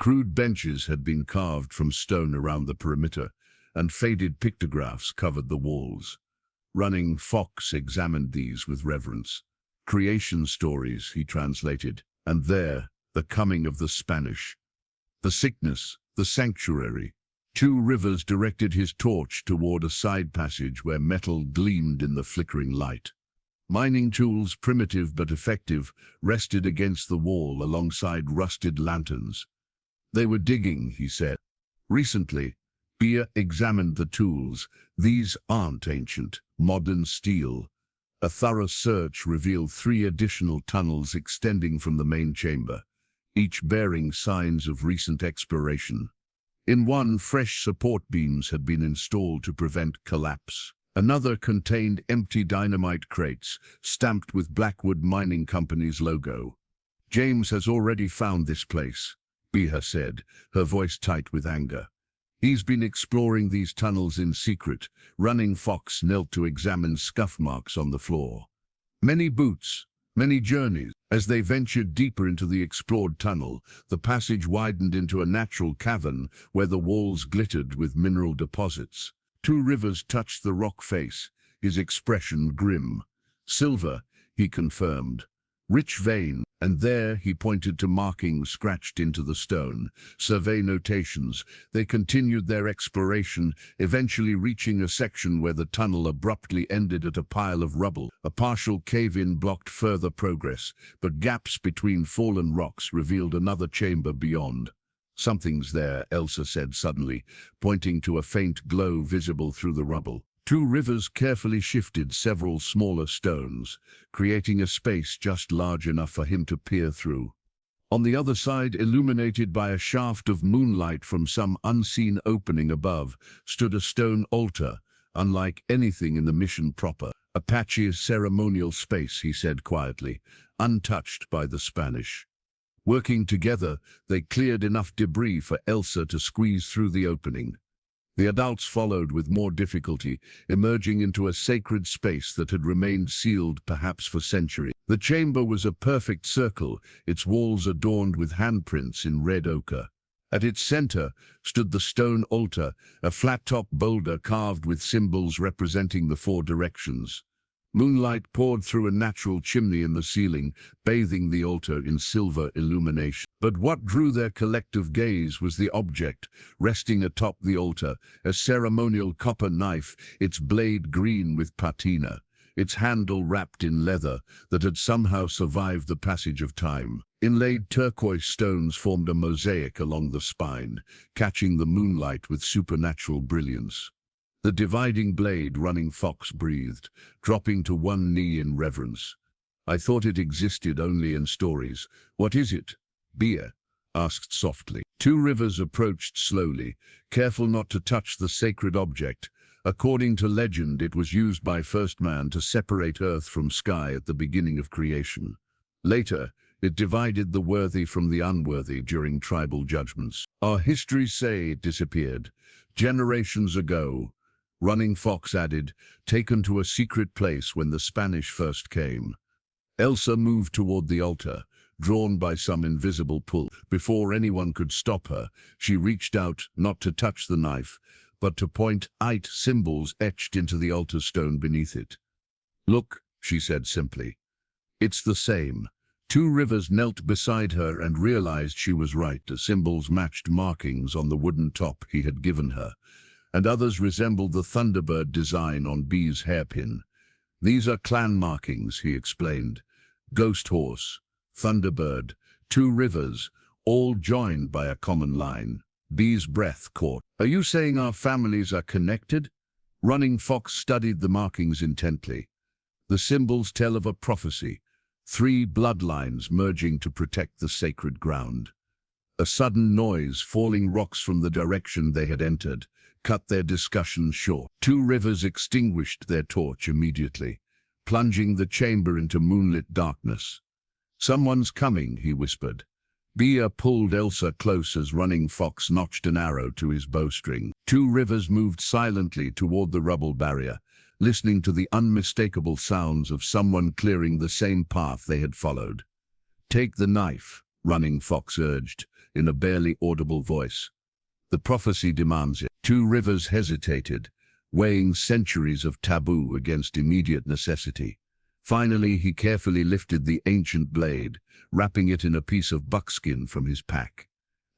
Crude benches had been carved from stone around the perimeter, and faded pictographs covered the walls. Running Fox examined these with reverence. "Creation stories," he translated, and there, the coming of the Spanish. The sickness, the sanctuary. Two Rivers directed his torch toward a side passage where metal gleamed in the flickering light. Mining tools, primitive but effective, rested against the wall alongside rusted lanterns. "They were digging," he said. "Recently." Bia examined the tools. "These aren't ancient, modern steel." A thorough search revealed 3 additional tunnels extending from the main chamber, each bearing signs of recent exploration. In one, fresh support beams had been installed to prevent collapse. Another contained empty dynamite crates, stamped with Blackwood Mining Company's logo. "James has already found this place," Bia said, her voice tight with anger. "He's been exploring these tunnels in secret." Running Fox knelt to examine scuff marks on the floor. Many boots, many journeys. As they ventured deeper into the explored tunnel, the passage widened into a natural cavern where the walls glittered with mineral deposits. Two Rivers touched the rock face, his expression grim. "Silver," he confirmed. "Rich vein," and there he pointed to markings scratched into the stone. Survey notations. They continued their exploration, eventually reaching a section where the tunnel abruptly ended at a pile of rubble. A partial cave-in blocked further progress, but gaps between fallen rocks revealed another chamber beyond. "Something's there," Elsa said suddenly, pointing to a faint glow visible through the rubble. Two Rivers carefully shifted several smaller stones, creating a space just large enough for him to peer through. On the other side, illuminated by a shaft of moonlight from some unseen opening above, stood a stone altar, unlike anything in the mission proper. "Apache's ceremonial space," he said quietly, untouched by the Spanish. Working together, they cleared enough debris for Elsa to squeeze through the opening. The adults followed with more difficulty, emerging into a sacred space that had remained sealed perhaps for centuries. The chamber was a perfect circle, its walls adorned with handprints in red ochre. At its center stood the stone altar, a flat-top boulder carved with symbols representing the 4 directions. Moonlight poured through a natural chimney in the ceiling, bathing the altar in silver illumination. But what drew their collective gaze was the object, resting atop the altar, a ceremonial copper knife, its blade green with patina, its handle wrapped in leather that had somehow survived the passage of time. Inlaid turquoise stones formed a mosaic along the spine, catching the moonlight with supernatural brilliance. The dividing blade, Running Fox breathed, dropping to one knee in reverence. I thought it existed only in stories. What is it? Beer asked softly. Two Rivers approached slowly, careful not to touch the sacred object. According to legend, it was used by first man to separate earth from sky at the beginning of creation. Later, it divided the worthy from the unworthy during tribal judgments. Our histories say it disappeared generations ago. Running Fox added, taken to a secret place when the Spanish first came. Elsa moved toward the altar, drawn by some invisible pull. Before anyone could stop her, she reached out, not to touch the knife, but to point out symbols etched into the altar stone beneath it. Look, she said simply. It's the same. Two Rivers knelt beside her and realized she was right. The symbols matched markings on the wooden top he had given her, and others resembled the Thunderbird design on Bee's hairpin. These are clan markings, he explained. Ghost Horse, Thunderbird, Two Rivers, all joined by a common line. Bee's breath caught. Are you saying our families are connected? Running Fox studied the markings intently. The symbols tell of a prophecy, 3 bloodlines merging to protect the sacred ground. A sudden noise, falling rocks from the direction they had entered, cut their discussion short. Two Rivers extinguished their torch immediately, plunging the chamber into moonlit darkness. Someone's coming, he whispered. Bea pulled Elsa close as Running Fox notched an arrow to his bowstring. Two Rivers moved silently toward the rubble barrier, listening to the unmistakable sounds of someone clearing the same path they had followed. Take the knife, Running Fox urged, in a barely audible voice. The prophecy demands it. Two Rivers hesitated, weighing centuries of taboo against immediate necessity. Finally, he carefully lifted the ancient blade, wrapping it in a piece of buckskin from his pack.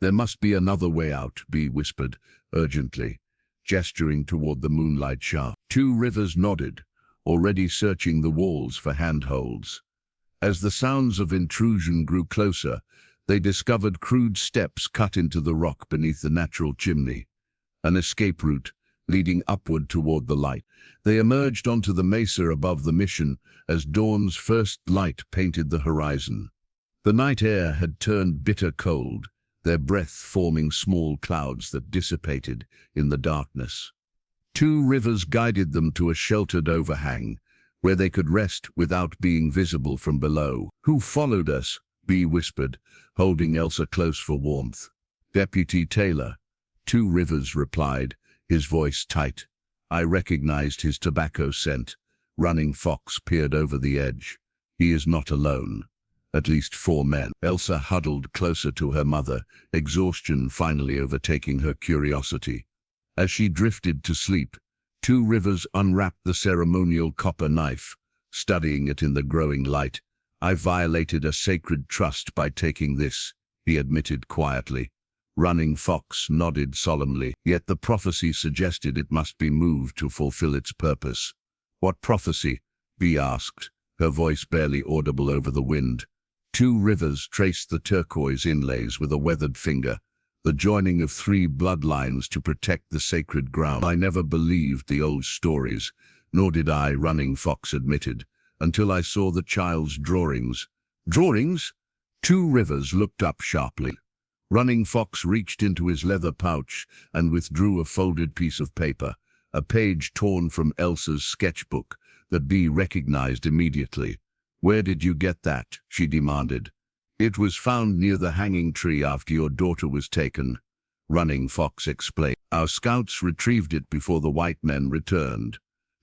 There must be another way out, Bea whispered, urgently, gesturing toward the moonlight shaft. Two Rivers nodded, already searching the walls for handholds. As the sounds of intrusion grew closer, they discovered crude steps cut into the rock beneath the natural chimney, an escape route leading upward toward the light. They emerged onto the mesa above the mission as dawn's first light painted the horizon. The night air had turned bitter cold, their breath forming small clouds that dissipated in the darkness. Two Rivers guided them to a sheltered overhang, where they could rest without being visible from below. Who followed us? Bea whispered, holding Elsa close for warmth. Deputy Taylor. Two Rivers replied, his voice tight. I recognized his tobacco scent. Running Fox peered over the edge. He is not alone. At least 4 men. Elsa huddled closer to her mother, exhaustion finally overtaking her curiosity. As she drifted to sleep, Two Rivers unwrapped the ceremonial copper knife, studying it in the growing light. I violated a sacred trust by taking this, he admitted quietly. Running Fox nodded solemnly, yet the prophecy suggested it must be moved to fulfill its purpose. What prophecy? Bea asked, her voice barely audible over the wind. Two Rivers traced the turquoise inlays with a weathered finger, the joining of 3 bloodlines to protect the sacred ground. I never believed the old stories, nor did I, Running Fox admitted, until I saw the child's drawings. Drawings? Two Rivers looked up sharply. Running Fox reached into his leather pouch and withdrew a folded piece of paper, a page torn from Elsa's sketchbook that Bea recognized immediately. Where did you get that? She demanded. It was found near the hanging tree after your daughter was taken, Running Fox explained. Our scouts retrieved it before the white men returned.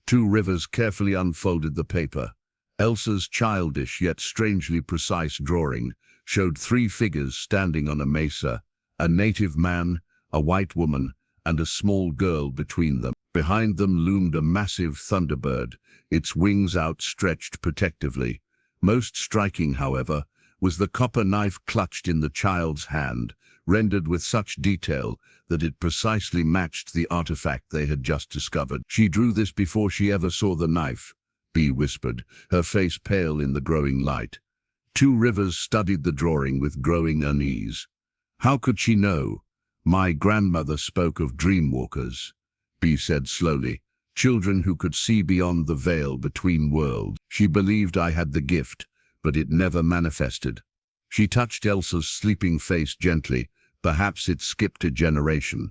Two Rivers carefully unfolded the paper. Elsa's childish yet strangely precise drawing showed 3 figures standing on a mesa, a native man, a white woman, and a small girl between them. Behind them loomed a massive thunderbird, its wings outstretched protectively. Most striking, however, was the copper knife clutched in the child's hand, rendered with such detail that it precisely matched the artifact they had just discovered. "She drew this before she ever saw the knife," Bee whispered, her face pale in the growing light. Two Rivers studied the drawing with growing unease. "How could she know? My grandmother spoke of dreamwalkers," Bee said slowly, "children who could see beyond the veil between worlds. She believed I had the gift, but it never manifested." She touched Elsa's sleeping face gently. "Perhaps it skipped a generation."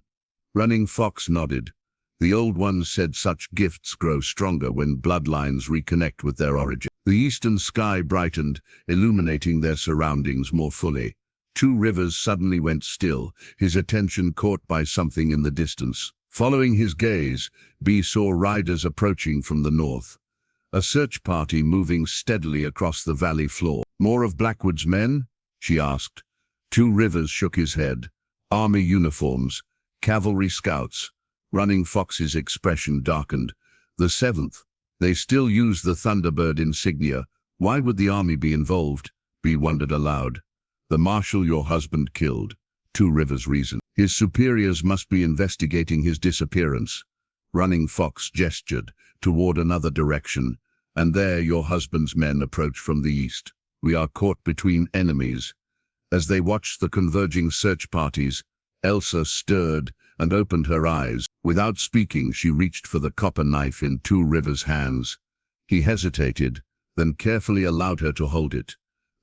Running Fox nodded. "The old ones said such gifts grow stronger when bloodlines reconnect with their origin." The eastern sky brightened, illuminating their surroundings more fully. Two Rivers suddenly went still, his attention caught by something in the distance. Following his gaze, Bee saw riders approaching from the north. A search party moving steadily across the valley floor. "More of Blackwood's men?" she asked. Two Rivers shook his head. "Army uniforms, cavalry scouts." Running Fox's expression darkened. "The 7th. They still use the Thunderbird insignia. Why would the army be involved?" Bee wondered aloud. "The marshal your husband killed," Two Rivers reasoned. "His superiors must be investigating his disappearance." Running Fox gestured toward another direction. "And there your husband's men approach from the east. We are caught between enemies." As they watched the converging search parties, Elsa stirred and opened her eyes. Without speaking, she reached for the copper knife in Two Rivers' hands. He hesitated, then carefully allowed her to hold it.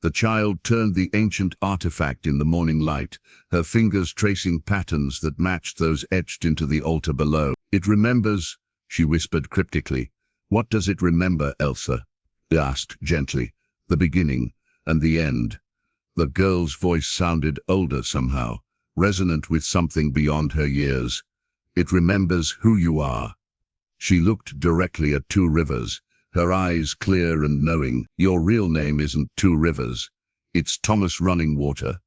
The child turned the ancient artifact in the morning light, her fingers tracing patterns that matched those etched into the altar below. "It remembers," she whispered cryptically. "What does it remember, Elsa?" he asked gently. "The beginning and the end." The girl's voice sounded older somehow, resonant with something beyond her years. "It remembers who you are." She looked directly at Two Rivers, her eyes clear and knowing. "Your real name isn't Two Rivers. It's Thomas Running Water.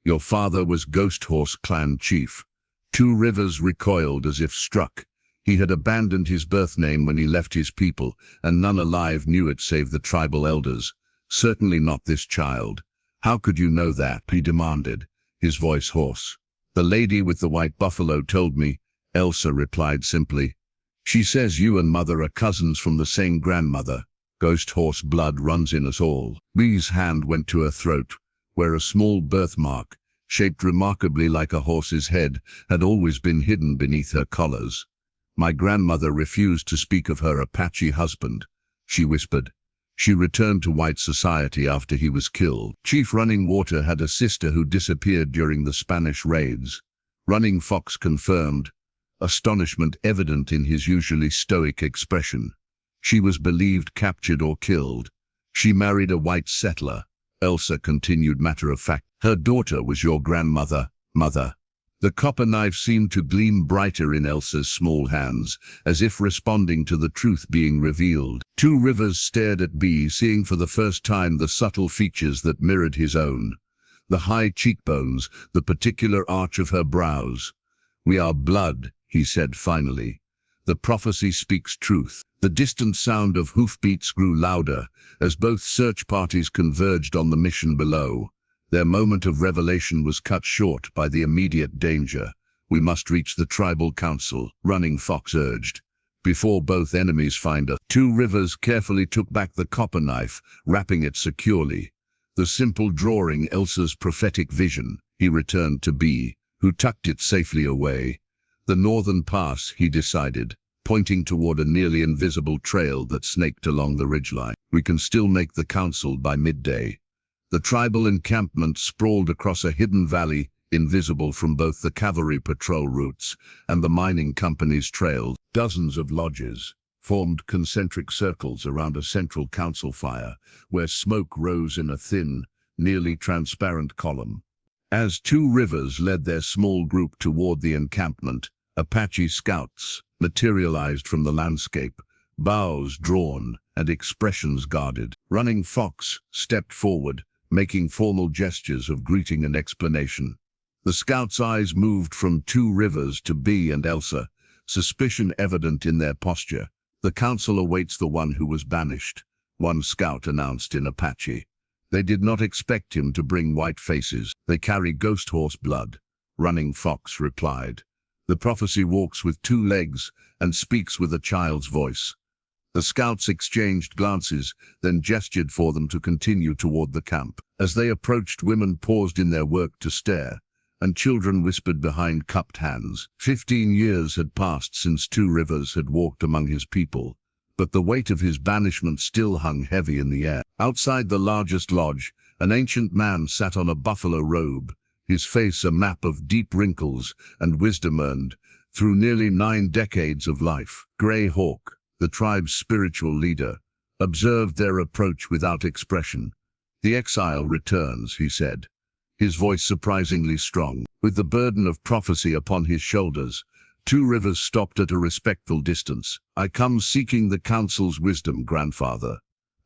Your father was Ghost Horse Clan Chief." Two Rivers recoiled as if struck. He had abandoned his birth name when he left his people, and none alive knew it save the tribal elders. Certainly not this child. "How could you know that?" he demanded, his voice hoarse. "The lady with the white buffalo told me," Elsa replied simply. "She says you and Mother are cousins from the same grandmother. Ghost horse blood runs in us all." Bee's hand went to her throat, where a small birthmark, shaped remarkably like a horse's head, had always been hidden beneath her collars. "My grandmother refused to speak of her Apache husband," she whispered. "She returned to white society after he was killed. Chief Running Water had a sister who disappeared during the Spanish raids." Running Fox confirmed, astonishment evident in his usually stoic expression. "She was believed captured or killed. She married a white settler," Elsa continued matter-of-fact. "Her daughter was your grandmother, Mother." The copper knife seemed to gleam brighter in Elsa's small hands, as if responding to the truth being revealed. Two Rivers stared at Bee, seeing for the first time the subtle features that mirrored his own. The high cheekbones, the particular arch of her brows. "We are blood," he said finally. "The prophecy speaks truth." The distant sound of hoofbeats grew louder as both search parties converged on the mission below. Their moment of revelation was cut short by the immediate danger. "We must reach the tribal council," Running Fox urged, "before both enemies find us." Two Rivers carefully took back the copper knife, wrapping it securely. The simple drawing Elsa's prophetic vision. He returned to Bee, who tucked it safely away. "The northern pass," he decided, pointing toward a nearly invisible trail that snaked along the ridgeline. "We can still make the council by midday." The tribal encampment sprawled across a hidden valley, invisible from both the cavalry patrol routes and the mining company's trails. Dozens of lodges formed concentric circles around a central council fire, where smoke rose in a thin, nearly transparent column. As Two Rivers led their small group toward the encampment, Apache scouts materialized from the landscape, bows drawn and expressions guarded. Running Fox stepped forward, making formal gestures of greeting and explanation. The scout's eyes moved from Two Rivers to Bee and Elsa, suspicion evident in their posture. "The council awaits the one who was banished," one scout announced in Apache. "They did not expect him to bring white faces. They carry ghost horse blood," Running Fox replied. "The prophecy walks with two legs and speaks with a child's voice." The scouts exchanged glances, then gestured for them to continue toward the camp. As they approached, women paused in their work to stare, and children whispered behind cupped hands. 15 years had passed since Two Rivers had walked among his people, but the weight of his banishment still hung heavy in the air. Outside the largest lodge, an ancient man sat on a buffalo robe, his face a map of deep wrinkles and wisdom earned through nearly 9 decades of life. Grey Hawk, the tribe's spiritual leader, observed their approach without expression. "The exile returns," he said, his voice surprisingly strong. With the burden of prophecy upon his shoulders, Two Rivers stopped at a respectful distance. "I come seeking the council's wisdom, grandfather,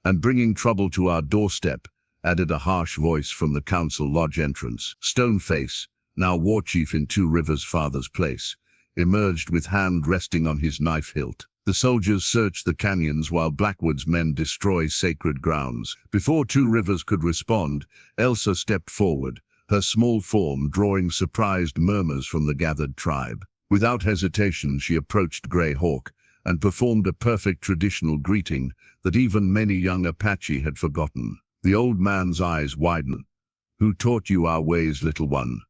and bringing trouble to our doorstep," added a harsh voice from the council lodge entrance. Stoneface, now war chief in Two Rivers' father's place, emerged with hand resting on his knife hilt. The soldiers searched the canyons while Blackwood's men destroy sacred grounds. Before Two Rivers could respond, Elsa stepped forward, her small form drawing surprised murmurs from the gathered tribe. Without hesitation, she approached Grey Hawk and performed a perfect traditional greeting that even many young Apache had forgotten. The old man's eyes widened. "Who taught you our ways, little one?"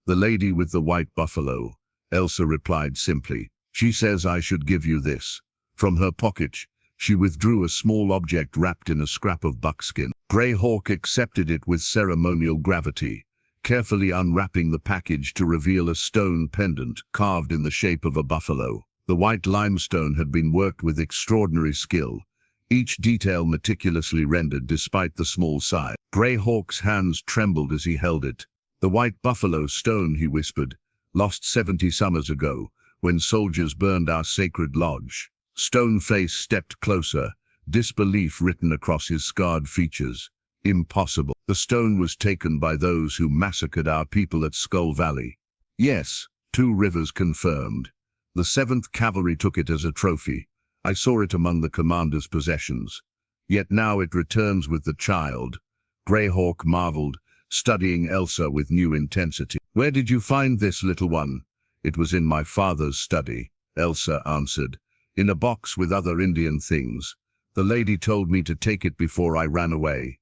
"The lady with the white buffalo," Elsa replied simply. "She says I should give you this." From her pocket, she withdrew a small object wrapped in a scrap of buckskin. Grey Hawk accepted it with ceremonial gravity, carefully unwrapping the package to reveal a stone pendant carved in the shape of a buffalo. The white limestone had been worked with extraordinary skill, each detail meticulously rendered despite the small size. Grey Hawk's hands trembled as he held it. "The white buffalo stone," he whispered, "lost 70 summers ago, when soldiers burned our sacred lodge." Stoneface stepped closer, disbelief written across his scarred features. "Impossible. The stone was taken by those who massacred our people at Skull Valley." "Yes," Two Rivers confirmed. "The 7th Cavalry took it as a trophy. I saw it among the commander's possessions. Yet now it returns with the child." Grey Hawk marveled, studying Elsa with new intensity. "Where did you find this, little one?" "It was in my father's study," Elsa answered, "in a box with other Indian things. The lady told me to take it before I ran away."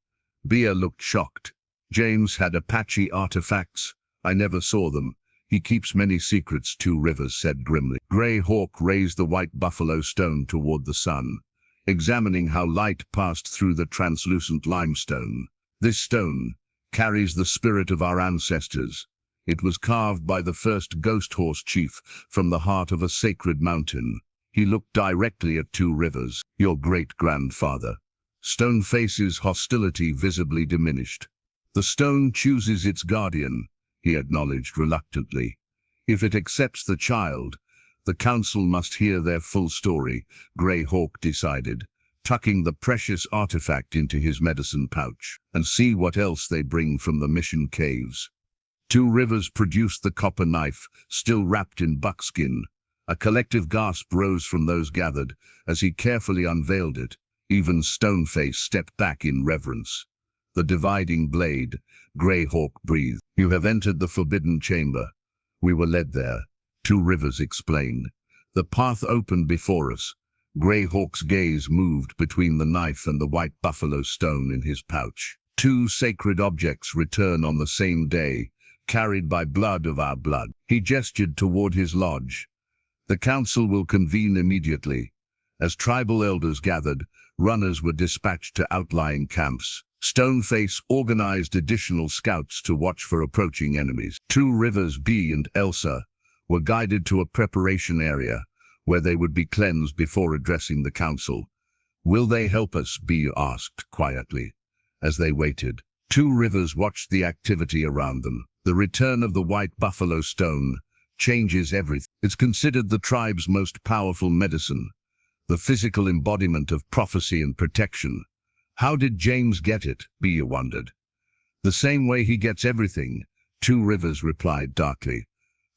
Bea looked shocked. "James had Apache artifacts? I never saw them. He keeps many secrets," Two Rivers said grimly. Grey Hawk raised the white buffalo stone toward the sun, examining how light passed through the translucent limestone. "This stone carries the spirit of our ancestors. It was carved by the first ghost horse chief from the heart of a sacred mountain." He looked directly at Two Rivers. "Your great-grandfather." Stoneface's hostility visibly diminished. "The stone chooses its guardian," he acknowledged reluctantly. "If it accepts the child, the council must hear their full story," Grey Hawk decided, tucking the precious artifact into his medicine pouch, "and see what else they bring from the mission caves." Two Rivers produced the copper knife, still wrapped in buckskin. A collective gasp rose from those gathered as he carefully unveiled it. Even Stoneface stepped back in reverence. "The dividing blade," Grey Hawk breathed. "You have entered the forbidden chamber. We were led there," Two Rivers explained. "The path opened before us." Grey Hawk's gaze moved between the knife and the white buffalo stone in his pouch. "Two sacred objects return on the same day, carried by blood of our blood." He gestured toward his lodge. "The council will convene immediately." As tribal elders gathered, runners were dispatched to outlying camps. Stoneface organized additional scouts to watch for approaching enemies. Two Rivers, Bee and Elsa, were guided to a preparation area where they would be cleansed before addressing the council. "Will they help us?" Bee asked quietly. As they waited, Two Rivers watched the activity around them. The return of the white buffalo stone changes everything. It's considered the tribe's most powerful medicine, the physical embodiment of prophecy and protection. "How did James get it?" Bea wondered. "The same way he gets everything," Two Rivers replied darkly.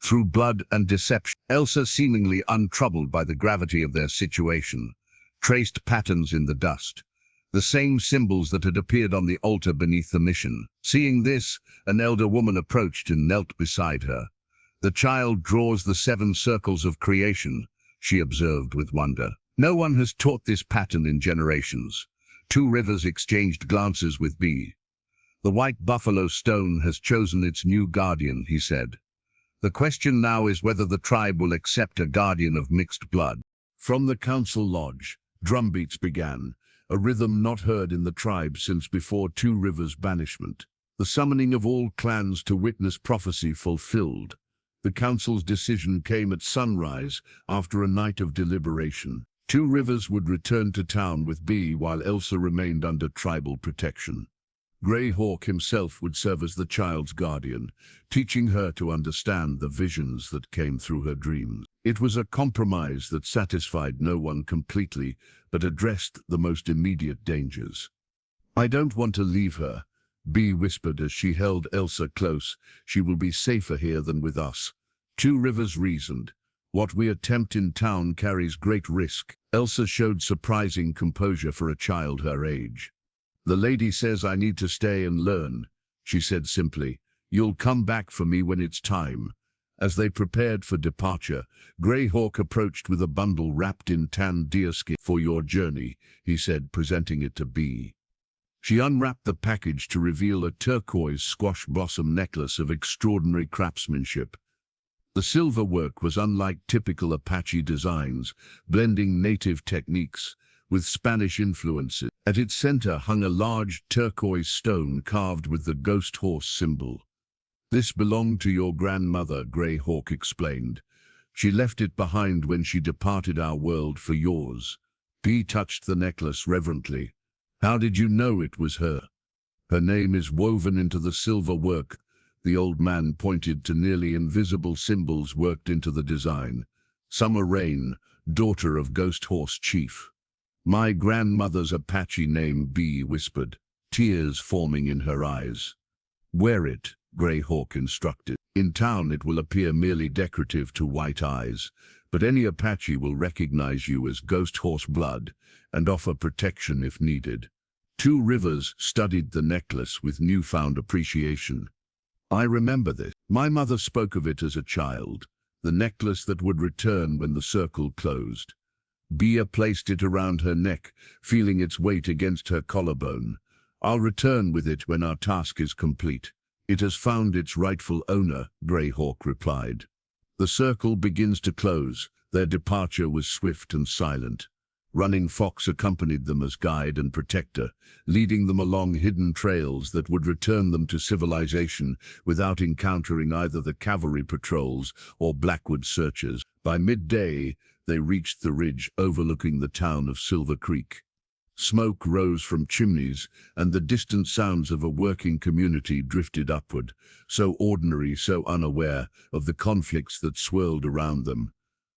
Through blood and deception, Elsa, seemingly untroubled by the gravity of their situation, traced patterns in the dust, the same symbols that had appeared on the altar beneath the mission. Seeing this, an elder woman approached and knelt beside her. The child draws the 7 circles of creation, she observed with wonder. No one has taught this pattern in generations. Two Rivers exchanged glances with B. The white buffalo stone has chosen its new guardian, he said. The question now is whether the tribe will accept a guardian of mixed blood. From the council lodge, drumbeats began, a rhythm not heard in the tribe since before Two Rivers' banishment. The summoning of all clans to witness prophecy fulfilled. The council's decision came at sunrise after a night of deliberation. Two Rivers would return to town with B while Elsa remained under tribal protection. Greyhawk himself would serve as the child's guardian, teaching her to understand the visions that came through her dreams. It was a compromise that satisfied no one completely, but addressed the most immediate dangers. I don't want to leave her, B whispered as she held Elsa close. She will be safer here than with us. Two Rivers reasoned. What we attempt in town carries great risk. Elsa showed surprising composure for a child her age. The lady says I need to stay and learn, she said simply. You'll come back for me when it's time. As they prepared for departure, Greyhawk approached with a bundle wrapped in tanned deerskin. For your journey, he said, presenting it to B. She unwrapped the package to reveal a turquoise squash blossom necklace of extraordinary craftsmanship. The silver work was unlike typical Apache designs, blending native techniques with Spanish influences. At its center hung a large turquoise stone carved with the ghost horse symbol. This belonged to your grandmother, Greyhawk explained. She left it behind when she departed our world for yours. B touched the necklace reverently. How did you know it was her? Her name is woven into the silver work. The old man pointed to nearly invisible symbols worked into the design. Summer Rain, daughter of Ghost Horse Chief. My grandmother's Apache name, B whispered, tears forming in her eyes. Wear it, Greyhawk instructed. In town it will appear merely decorative to white eyes, but any Apache will recognize you as Ghost Horse blood and offer protection if needed. Two Rivers studied the necklace with newfound appreciation. I remember this. My mother spoke of it as a child, the necklace that would return when the circle closed. Bia placed it around her neck, feeling its weight against her collarbone. I'll return with it when our task is complete. It has found its rightful owner, Greyhawk replied. The circle begins to close. Their departure was swift and silent. Running Fox accompanied them as guide and protector, leading them along hidden trails that would return them to civilization without encountering either the cavalry patrols or Blackwood searchers. By midday, they reached the ridge overlooking the town of Silver Creek. Smoke rose from chimneys, and the distant sounds of a working community drifted upward, so ordinary, so unaware of the conflicts that swirled around them.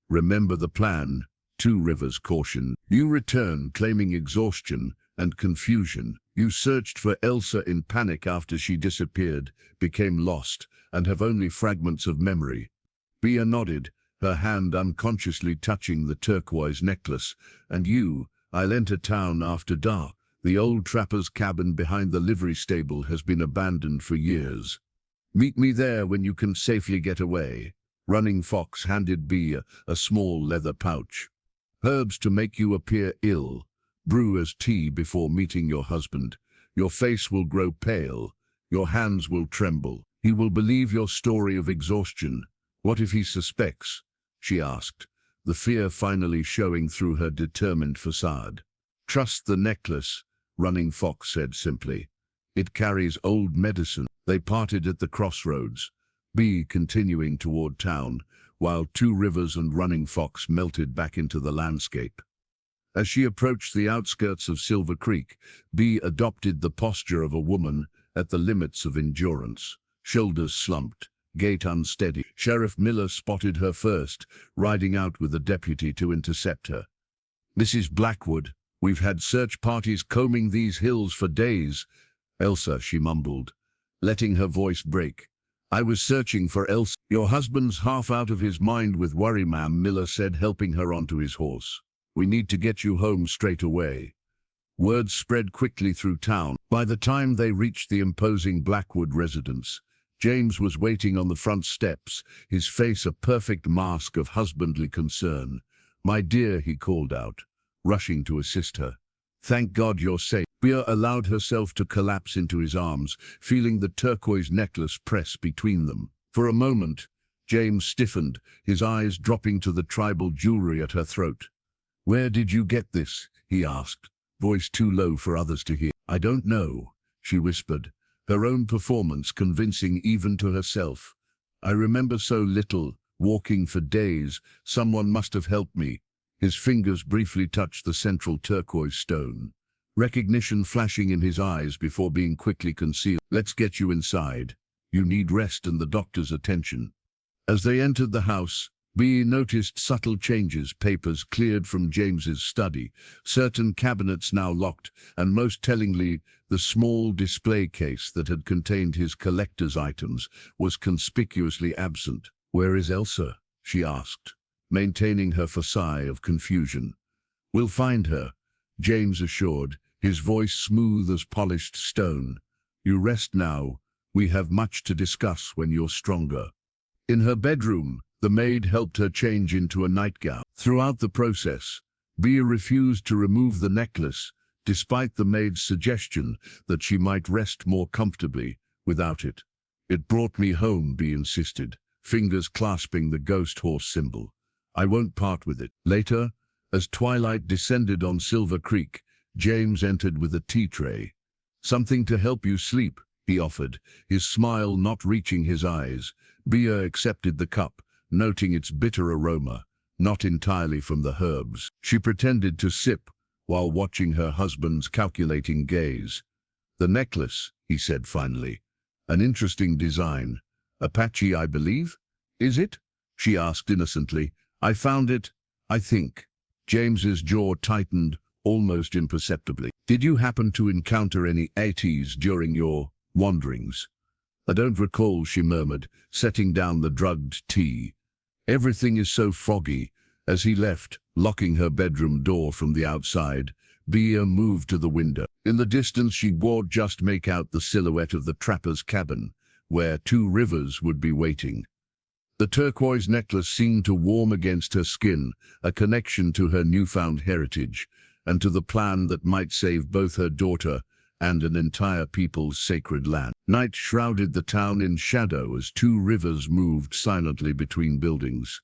Remember the plan, Two Rivers cautioned. You return claiming exhaustion and confusion. You searched for Elsa in panic after she disappeared, became lost, and have only fragments of memory. Bia nodded, her hand unconsciously touching the turquoise necklace. And you, I'll enter town after dark. The old trapper's cabin behind the livery stable has been abandoned for years. Meet me there when you can safely get away. Running Fox handed Bia a small leather pouch. Herbs to make you appear ill. Brew as tea before meeting your husband. Your face will grow pale. Your hands will tremble. He will believe your story of exhaustion. What if he suspects? She asked, the fear finally showing through her determined facade. Trust the necklace, Running Fox said simply. It carries old medicine. They parted at the crossroads, B continuing toward town, while Two Rivers and Running Fox melted back into the landscape. As she approached the outskirts of Silver Creek, B adopted the posture of a woman at the limits of endurance, shoulders slumped, gait unsteady. Sheriff Miller spotted her first, riding out with a deputy to intercept her. Mrs. Blackwood, we've had search parties combing these hills for days. Elsa, she mumbled, letting her voice break. I was searching for Elsa. Your husband's half out of his mind with worry, ma'am, Miller said, helping her onto his horse. We need to get you home straight away. Word spread quickly through town. By the time they reached the imposing Blackwood residence, James was waiting on the front steps, his face a perfect mask of husbandly concern. My dear, he called out, rushing to assist her. Thank God you're safe. Bea allowed herself to collapse into his arms, feeling the turquoise necklace press between them. For a moment, James stiffened, his eyes dropping to the tribal jewelry at her throat. Where did you get this? He asked, voice too low for others to hear. I don't know, she whispered, her own performance convincing even to herself. I remember so little, walking for days. Someone must have helped me. His fingers briefly touched the central turquoise stone, recognition flashing in his eyes before being quickly concealed. Let's get you inside. You need rest and the doctor's attention. As they entered the house, Bea noticed subtle changes. Papers cleared from James's study, certain cabinets now locked, and most tellingly, the small display case that had contained his collector's items was conspicuously absent. Where is Elsa? She asked, maintaining her facade of confusion. We'll find her, James assured, his voice smooth as polished stone. You rest now. We have much to discuss when you're stronger. In her bedroom, the maid helped her change into a nightgown. Throughout the process, Bea refused to remove the necklace, despite the maid's suggestion that she might rest more comfortably without it. It brought me home, Bea insisted, fingers clasping the ghost horse symbol. I won't part with it. Later, as twilight descended on Silver Creek, James entered with a tea tray. Something to help you sleep, he offered, his smile not reaching his eyes. Bea accepted the cup, noting its bitter aroma, not entirely from the herbs. She pretended to sip while watching her husband's calculating gaze. The necklace, he said finally. An interesting design. Apache, I believe? Is it? She asked innocently. I found it, I think. James's jaw tightened, almost imperceptibly. Did you happen to encounter any ATs during your wanderings? I don't recall, she murmured, setting down the drugged tea. Everything is so foggy. As he left, locking her bedroom door from the outside, Bea moved to the window. In the distance she could just make out the silhouette of the trapper's cabin, where 2 Rivers would be waiting. The turquoise necklace seemed to warm against her skin, a connection to her newfound heritage, and to the plan that might save both her daughter and an entire people's sacred land. Night shrouded the town in shadow as 2 Rivers moved silently between buildings.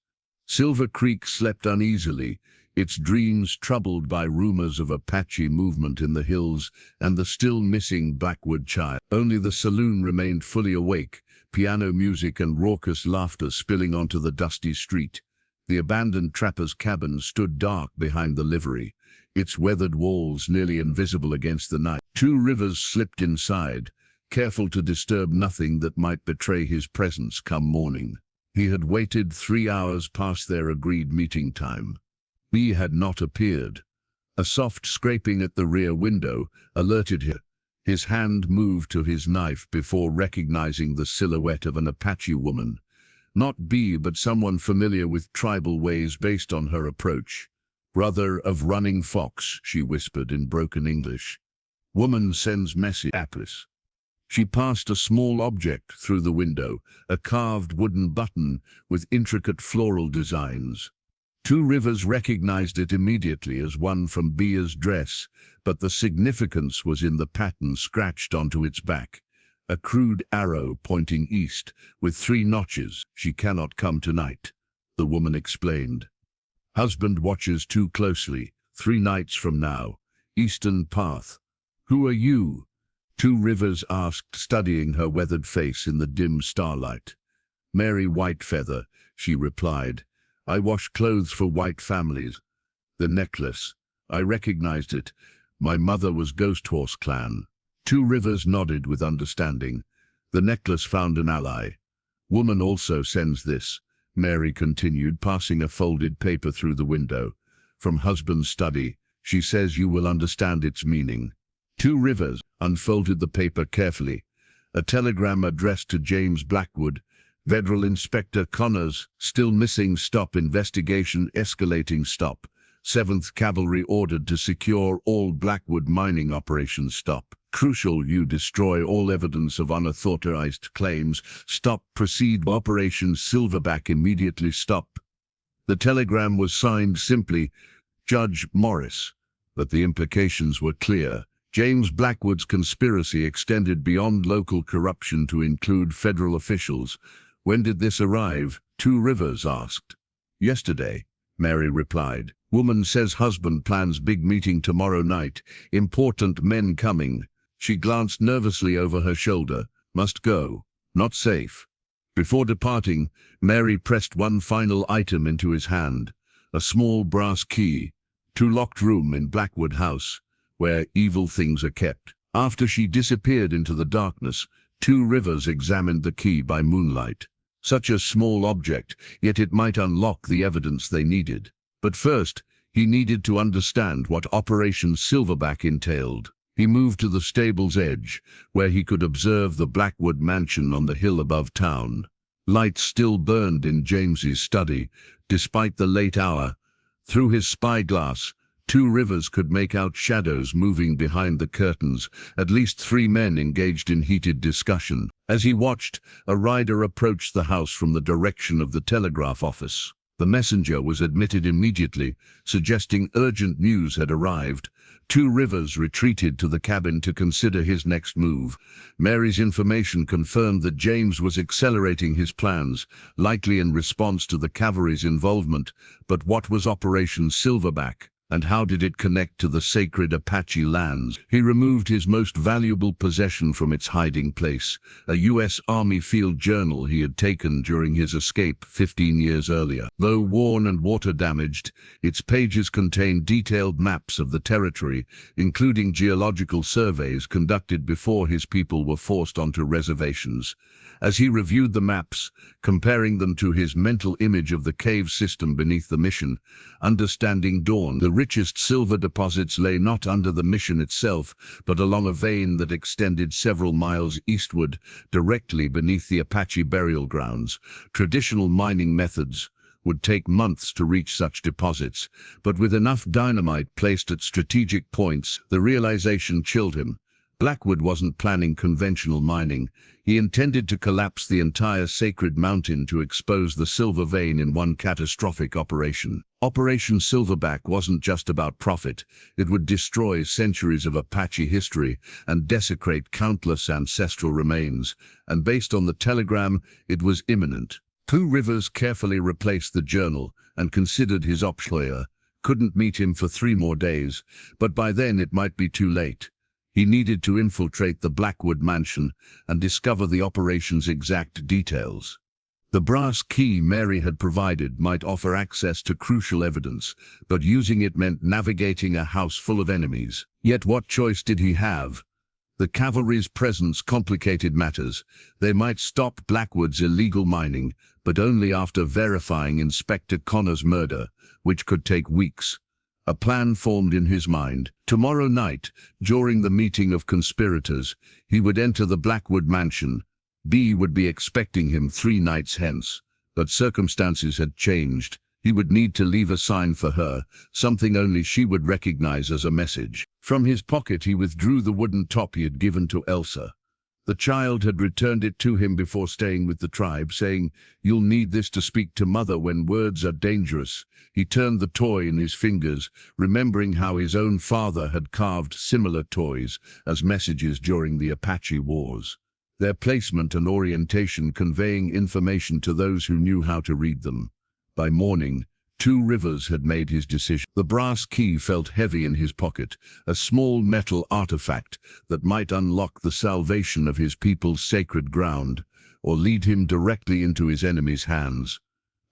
Silver Creek slept uneasily, its dreams troubled by rumors of Apache movement in the hills and the still missing Blackwood child. Only the saloon remained fully awake, piano music and raucous laughter spilling onto the dusty street. The abandoned trapper's cabin stood dark behind the livery, its weathered walls nearly invisible against the night. 2 Rivers slipped inside, careful to disturb nothing that might betray his presence come morning. He had waited 3 hours past their agreed meeting time. Bea had not appeared. A soft scraping at the rear window alerted him. His hand moved to his knife before recognizing the silhouette of an Apache woman. Not Bea, but someone familiar with tribal ways based on her approach. Brother of Running Fox, she whispered in broken English. Woman sends message. Apis. She passed a small object through the window, a carved wooden button with intricate floral designs. 2 Rivers recognized it immediately as one from Bea's dress, but the significance was in the pattern scratched onto its back. A crude arrow pointing east, with 3 notches. She cannot come tonight, the woman explained. Husband watches too closely. 3 nights from now. Eastern Path. Who are you? 2 Rivers asked, studying her weathered face in the dim starlight. Mary Whitefeather, she replied. I wash clothes for white families. The necklace. I recognized it. My mother was Ghost Horse Clan. 2 Rivers nodded with understanding. The necklace found an ally. Woman also sends this, Mary continued, passing a folded paper through the window. From husband's study. She says you will understand its meaning. 2 Rivers unfolded the paper carefully. A telegram addressed to James Blackwood. Federal Inspector Connors, still missing. Stop investigation escalating. Stop. 7th Cavalry ordered to secure all Blackwood mining operations. Stop. Crucial, you destroy all evidence of unauthorized claims. Stop. Proceed. Operation Silverback immediately. Stop. The telegram was signed simply, Judge Morris, but the implications were clear. James Blackwood's conspiracy extended beyond local corruption to include federal officials. When did this arrive? Two Rivers asked. Yesterday, Mary replied. Woman says husband plans big meeting tomorrow night. Important men coming. She glanced nervously over her shoulder. Must go. Not safe. Before departing, Mary pressed one final item into his hand. A small brass key. To locked room in Blackwood House, where evil things are kept. After she disappeared into the darkness, Two Rivers examined the key by moonlight. Such a small object, yet it might unlock the evidence they needed. But first, he needed to understand what Operation Silverback entailed. He moved to the stable's edge, where he could observe the Blackwood mansion on the hill above town. Lights still burned in James's study, despite the late hour. Through his spyglass, Two Rivers could make out shadows moving behind the curtains, at least 3 men engaged in heated discussion. As he watched, a rider approached the house from the direction of the telegraph office. The messenger was admitted immediately, suggesting urgent news had arrived. Two Rivers retreated to the cabin to consider his next move. Mary's information confirmed that James was accelerating his plans, likely in response to the cavalry's involvement. But what was Operation Silverback? And how did it connect to the sacred Apache lands? He removed his most valuable possession from its hiding place, a U.S. Army field journal he had taken during his escape 15 years earlier. Though worn and water-damaged, its pages contained detailed maps of the territory, including geological surveys conducted before his people were forced onto reservations. As he reviewed the maps, comparing them to his mental image of the cave system beneath the mission, understanding dawned. The richest silver deposits lay not under the mission itself, but along a vein that extended several miles eastward, directly beneath the Apache burial grounds. Traditional mining methods would take months to reach such deposits, but with enough dynamite placed at strategic points, the realization chilled him. Blackwood wasn't planning conventional mining. He intended to collapse the entire sacred mountain to expose the silver vein in one catastrophic operation. Operation Silverback wasn't just about profit. It would destroy centuries of Apache history and desecrate countless ancestral remains. And based on the telegram, it was imminent. Two Rivers carefully replaced the journal and considered his option. Couldn't meet him for 3 more days, but by then it might be too late. He needed to infiltrate the Blackwood mansion and discover the operation's exact details. The brass key Mary had provided might offer access to crucial evidence, but using it meant navigating a house full of enemies. Yet what choice did he have? The cavalry's presence complicated matters. They might stop Blackwood's illegal mining, but only after verifying Inspector Connor's murder, which could take weeks. A plan formed in his mind. Tomorrow night, during the meeting of conspirators, he would enter the Blackwood mansion. B would be expecting him 3 nights hence. But circumstances had changed. He would need to leave a sign for her, something only she would recognize as a message. From his pocket he withdrew the wooden top he had given to Elsa. The child had returned it to him before staying with the tribe, saying, "You'll need this to speak to Mother when words are dangerous." He turned the toy in his fingers, remembering how his own father had carved similar toys as messages during the Apache Wars. Their placement and orientation conveying information to those who knew how to read them. By morning, Two Rivers had made his decision. The brass key felt heavy in his pocket, a small metal artifact that might unlock the salvation of his people's sacred ground, or lead him directly into his enemy's hands.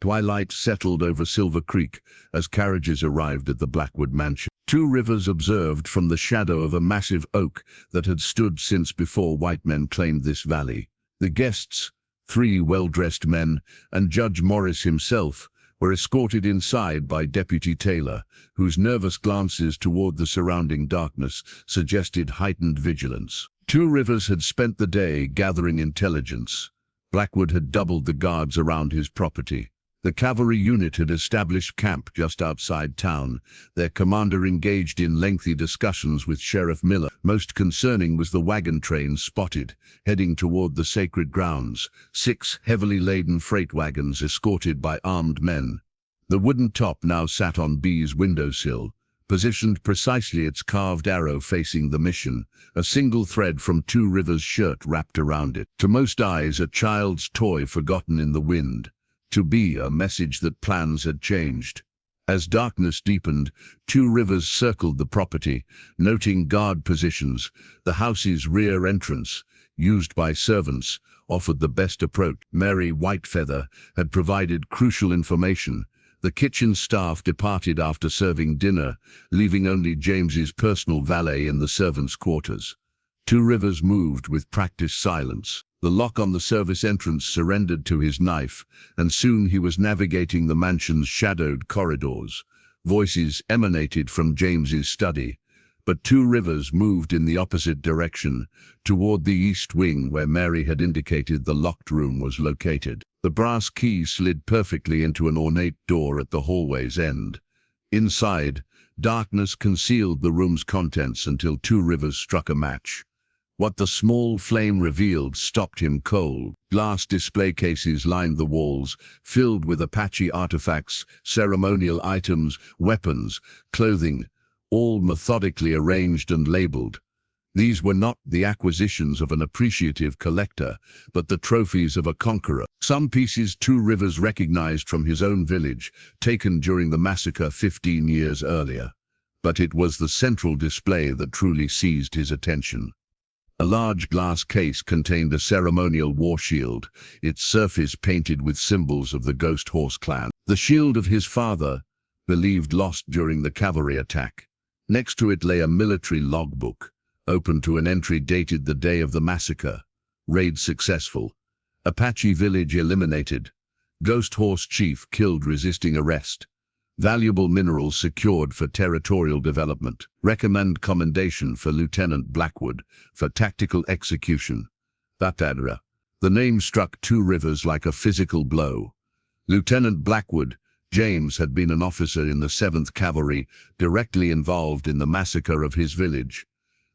Twilight settled over Silver Creek as carriages arrived at the Blackwood mansion. Two Rivers observed from the shadow of a massive oak that had stood since before white men claimed this valley. The guests, 3 well-dressed men, and Judge Morris himself, were escorted inside by Deputy Taylor, whose nervous glances toward the surrounding darkness suggested heightened vigilance. Two Rivers had spent the day gathering intelligence. Blackwood had doubled the guards around his property. The cavalry unit had established camp just outside town, their commander engaged in lengthy discussions with Sheriff Miller. Most concerning was the wagon train spotted, heading toward the sacred grounds, 6 heavily laden freight wagons escorted by armed men. The wooden top now sat on B's windowsill, positioned precisely its carved arrow facing the mission, a single thread from Two Rivers' shirt wrapped around it. To most eyes, a child's toy forgotten in the wind. To B, a message that plans had changed. As darkness deepened, Two Rivers circled the property, noting guard positions. The house's rear entrance, used by servants, offered the best approach. Mary Whitefeather had provided crucial information. The kitchen staff departed after serving dinner, leaving only James's personal valet in the servants' quarters. Two Rivers moved with practiced silence. The lock on the service entrance surrendered to his knife, and soon he was navigating the mansion's shadowed corridors. Voices emanated from James's study, but Two Rivers moved in the opposite direction, toward the east wing where Mary had indicated the locked room was located. The brass key slid perfectly into an ornate door at the hallway's end. Inside, darkness concealed the room's contents until Two Rivers struck a match. What the small flame revealed stopped him cold. Glass display cases lined the walls, filled with Apache artifacts, ceremonial items, weapons, clothing, all methodically arranged and labeled. These were not the acquisitions of an appreciative collector, but the trophies of a conqueror. Some pieces Two Rivers recognized from his own village, taken during the massacre 15 years earlier. But it was the central display that truly seized his attention. A large glass case contained a ceremonial war shield, its surface painted with symbols of the Ghost Horse clan. The shield of his father, believed lost during the cavalry attack. Next to it lay a military logbook, open to an entry dated the day of the massacre. Raid successful. Apache village eliminated. Ghost Horse chief killed resisting arrest. Valuable minerals secured for territorial development. Recommend commendation for Lieutenant Blackwood for tactical execution. Batadra. The name struck Two Rivers like a physical blow. Lieutenant Blackwood, James, had been an officer in the 7th Cavalry, directly involved in the massacre of his village.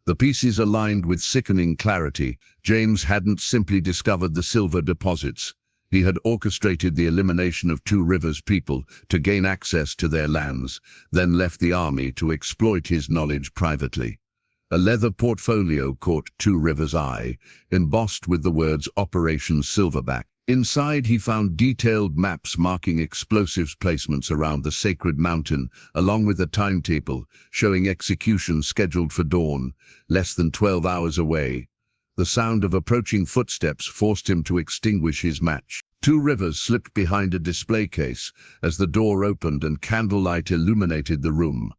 The pieces aligned with sickening clarity. James hadn't simply discovered the silver deposits. He had orchestrated the elimination of Two Rivers' people to gain access to their lands, then left the army to exploit his knowledge privately. A leather portfolio caught Two Rivers' eye, embossed with the words Operation Silverback. Inside he found detailed maps marking explosives placements around the sacred mountain, along with a timetable showing execution scheduled for dawn, less than 12 hours away. The sound of approaching footsteps forced him to extinguish his match. Two Rivers slipped behind a display case as the door opened and candlelight illuminated the room.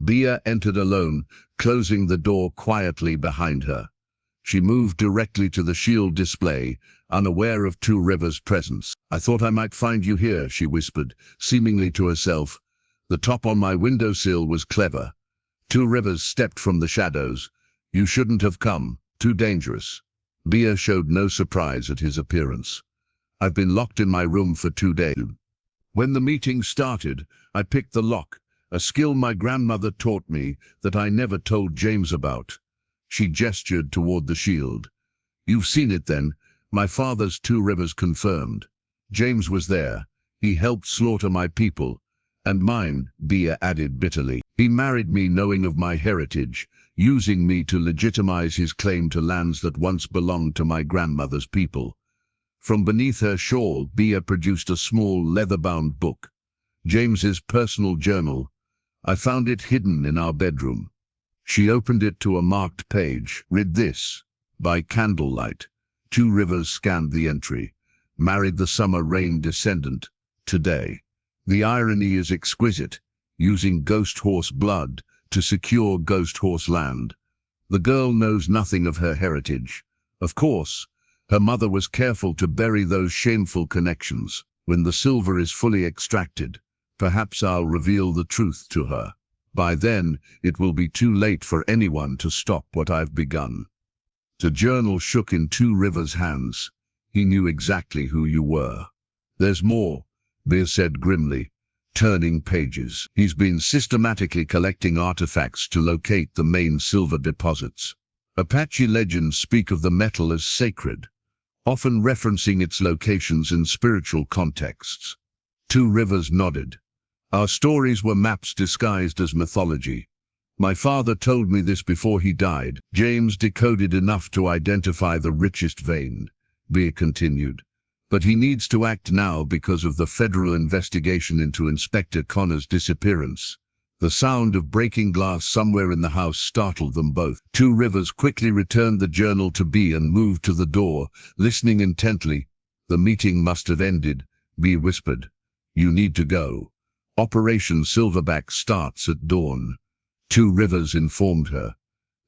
Bia entered alone, closing the door quietly behind her. She moved directly to the shield display, unaware of Two Rivers' presence. "I thought I might find you here," she whispered, seemingly to herself. "The top on my windowsill was clever." Two Rivers stepped from the shadows. "You shouldn't have come. Too dangerous." Bia showed no surprise at his appearance. "I've been locked in my room for 2 days. When the meeting started, I picked the lock, a skill my grandmother taught me that I never told James about." She gestured toward the shield. "You've seen it then?" "My father's," Two Rivers confirmed. "James was there. He helped slaughter my people." "And mine," Bia added bitterly. "He married me knowing of my heritage, using me to legitimize his claim to lands that once belonged to my grandmother's people." From beneath her shawl, Bia produced a small leather-bound book. James's personal journal. "I found it hidden in our bedroom." She opened it to a marked page. "Read this. By candlelight." Two Rivers scanned the entry. "Married the summer rain descendant. Today." The irony is exquisite. Using Ghost Horse blood to secure Ghost Horse land. The girl knows nothing of her heritage. Of course, her mother was careful to bury those shameful connections. When the silver is fully extracted, perhaps I'll reveal the truth to her. By then, it will be too late for anyone to stop what I've begun. The journal shook in Two Rivers' hands. He knew exactly who you were. There's more, Beer said grimly, turning pages. He's been systematically collecting artifacts to locate the main silver deposits. Apache legends speak of the metal as sacred, often referencing its locations in spiritual contexts. Two Rivers nodded. Our stories were maps disguised as mythology. My father told me this before he died. James decoded enough to identify the richest vein, Beer continued. But he needs to act now because of the federal investigation into Inspector Connor's disappearance. The sound of breaking glass somewhere in the house startled them both. Two Rivers quickly returned the journal to Bee and moved to the door, listening intently. The meeting must have ended, Bee whispered. You need to go. Operation Silverback starts at dawn. Two Rivers informed her.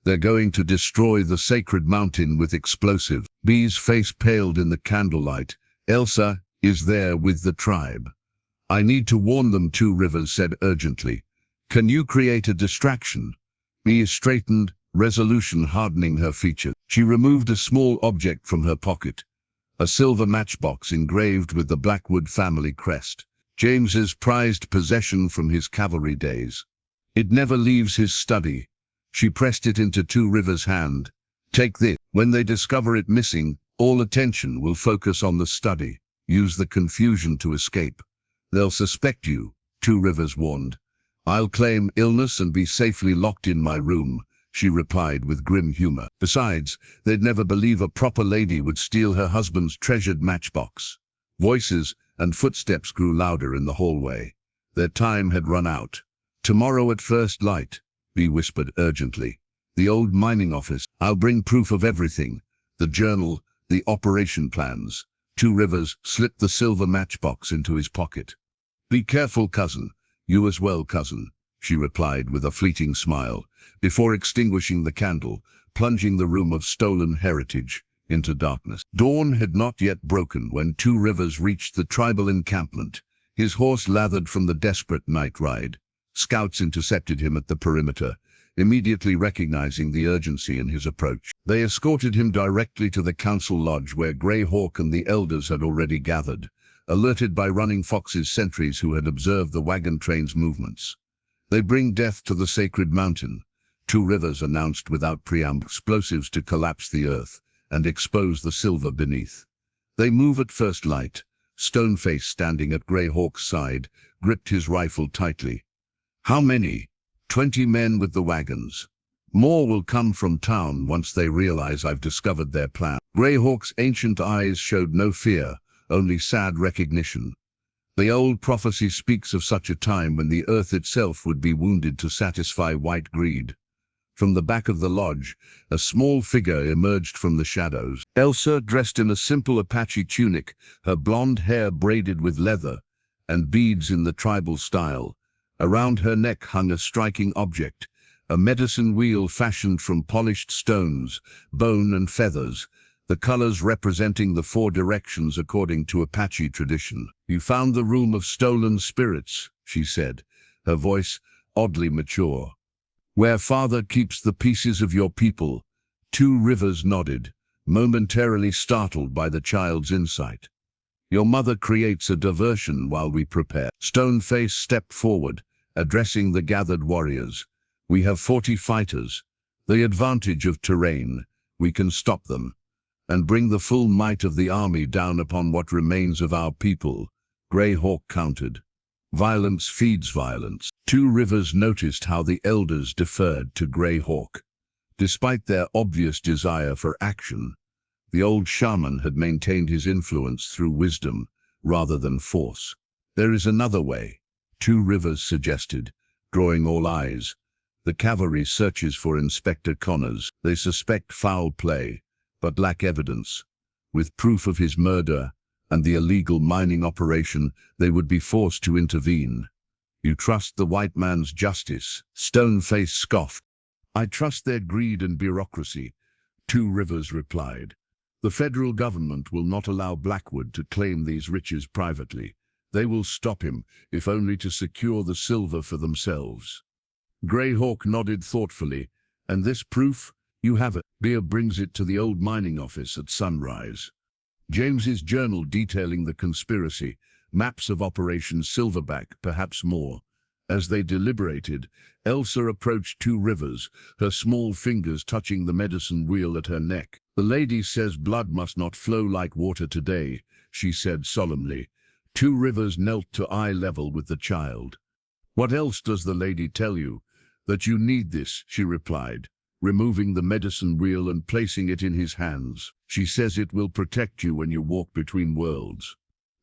They're going to destroy the sacred mountain with explosive. Bee's face paled in the candlelight. Elsa is there with the tribe. I need to warn them, Two Rivers said urgently. Can you create a distraction? Bee straightened, resolution hardening her features. She removed a small object from her pocket. A silver matchbox engraved with the Blackwood family crest. James's prized possession from his cavalry days. It never leaves his study. She pressed it into Two Rivers' hand. Take this. When they discover it missing, all attention will focus on the study. Use the confusion to escape. They'll suspect you, Two Rivers warned. I'll claim illness and be safely locked in my room, she replied with grim humor. Besides, they'd never believe a proper lady would steal her husband's treasured matchbox. Voices and footsteps grew louder in the hallway. Their time had run out. Tomorrow at first light, Bee whispered urgently. The old mining office. I'll bring proof of everything. The journal, the operation plans. Two Rivers slipped the silver matchbox into his pocket. Be careful, cousin. You as well, cousin, she replied with a fleeting smile, before extinguishing the candle, plunging the room of stolen heritage into darkness. Dawn had not yet broken when Two Rivers reached the tribal encampment, his horse lathered from the desperate night ride. Scouts intercepted him at the perimeter, immediately recognizing the urgency in his approach. They escorted him directly to the council lodge where Greyhawk and the elders had already gathered, alerted by Running Fox's sentries who had observed the wagon train's movements. They bring death to the sacred mountain, Two Rivers announced without preamble. Explosives to collapse the earth and expose the silver beneath. They move at first light. Stoneface, standing at Greyhawk's side, gripped his rifle tightly. How many? 20 men with the wagons. More will come from town once they realize I've discovered their plan. Greyhawk's ancient eyes showed no fear, only sad recognition. The old prophecy speaks of such a time when the earth itself would be wounded to satisfy white greed. From the back of the lodge, a small figure emerged from the shadows. Elsa, dressed in a simple Apache tunic, her blonde hair braided with leather and beads in the tribal style. Around her neck hung a striking object, a medicine wheel fashioned from polished stones, bone and feathers, the colors representing the 4 directions according to Apache tradition. You found the room of stolen spirits, she said, her voice oddly mature. Where Father keeps the pieces of your people. Two Rivers nodded, momentarily startled by the child's insight. Your mother creates a diversion while we prepare. Stoneface stepped forward, addressing the gathered warriors. We have 40 fighters. The advantage of terrain. We can stop them and bring the full might of the army down upon what remains of our people, Greyhawk countered. Violence feeds violence. Two Rivers noticed how the elders deferred to Greyhawk. Despite their obvious desire for action, the old shaman had maintained his influence through wisdom rather than force. There is another way, Two Rivers suggested, drawing all eyes. The cavalry searches for Inspector Connors. They suspect foul play, but lack evidence. With proof of his murder and the illegal mining operation, they would be forced to intervene. You trust the white man's justice? Stoneface scoffed. I trust their greed and bureaucracy, Two Rivers replied. The federal government will not allow Blackwood to claim these riches privately. They will stop him, if only to secure the silver for themselves. Greyhawk nodded thoughtfully. And this proof? You have it. Beer brings it to the old mining office at sunrise. James's journal detailing the conspiracy, maps of Operation Silverback, perhaps more. As they deliberated, Elsa approached Two Rivers, her small fingers touching the medicine wheel at her neck. The lady says blood must not flow like water today, she said solemnly. Two Rivers knelt to eye level with the child. What else does the lady tell you? That you need this, she replied, removing the medicine wheel and placing it in his hands. She says it will protect you when you walk between worlds.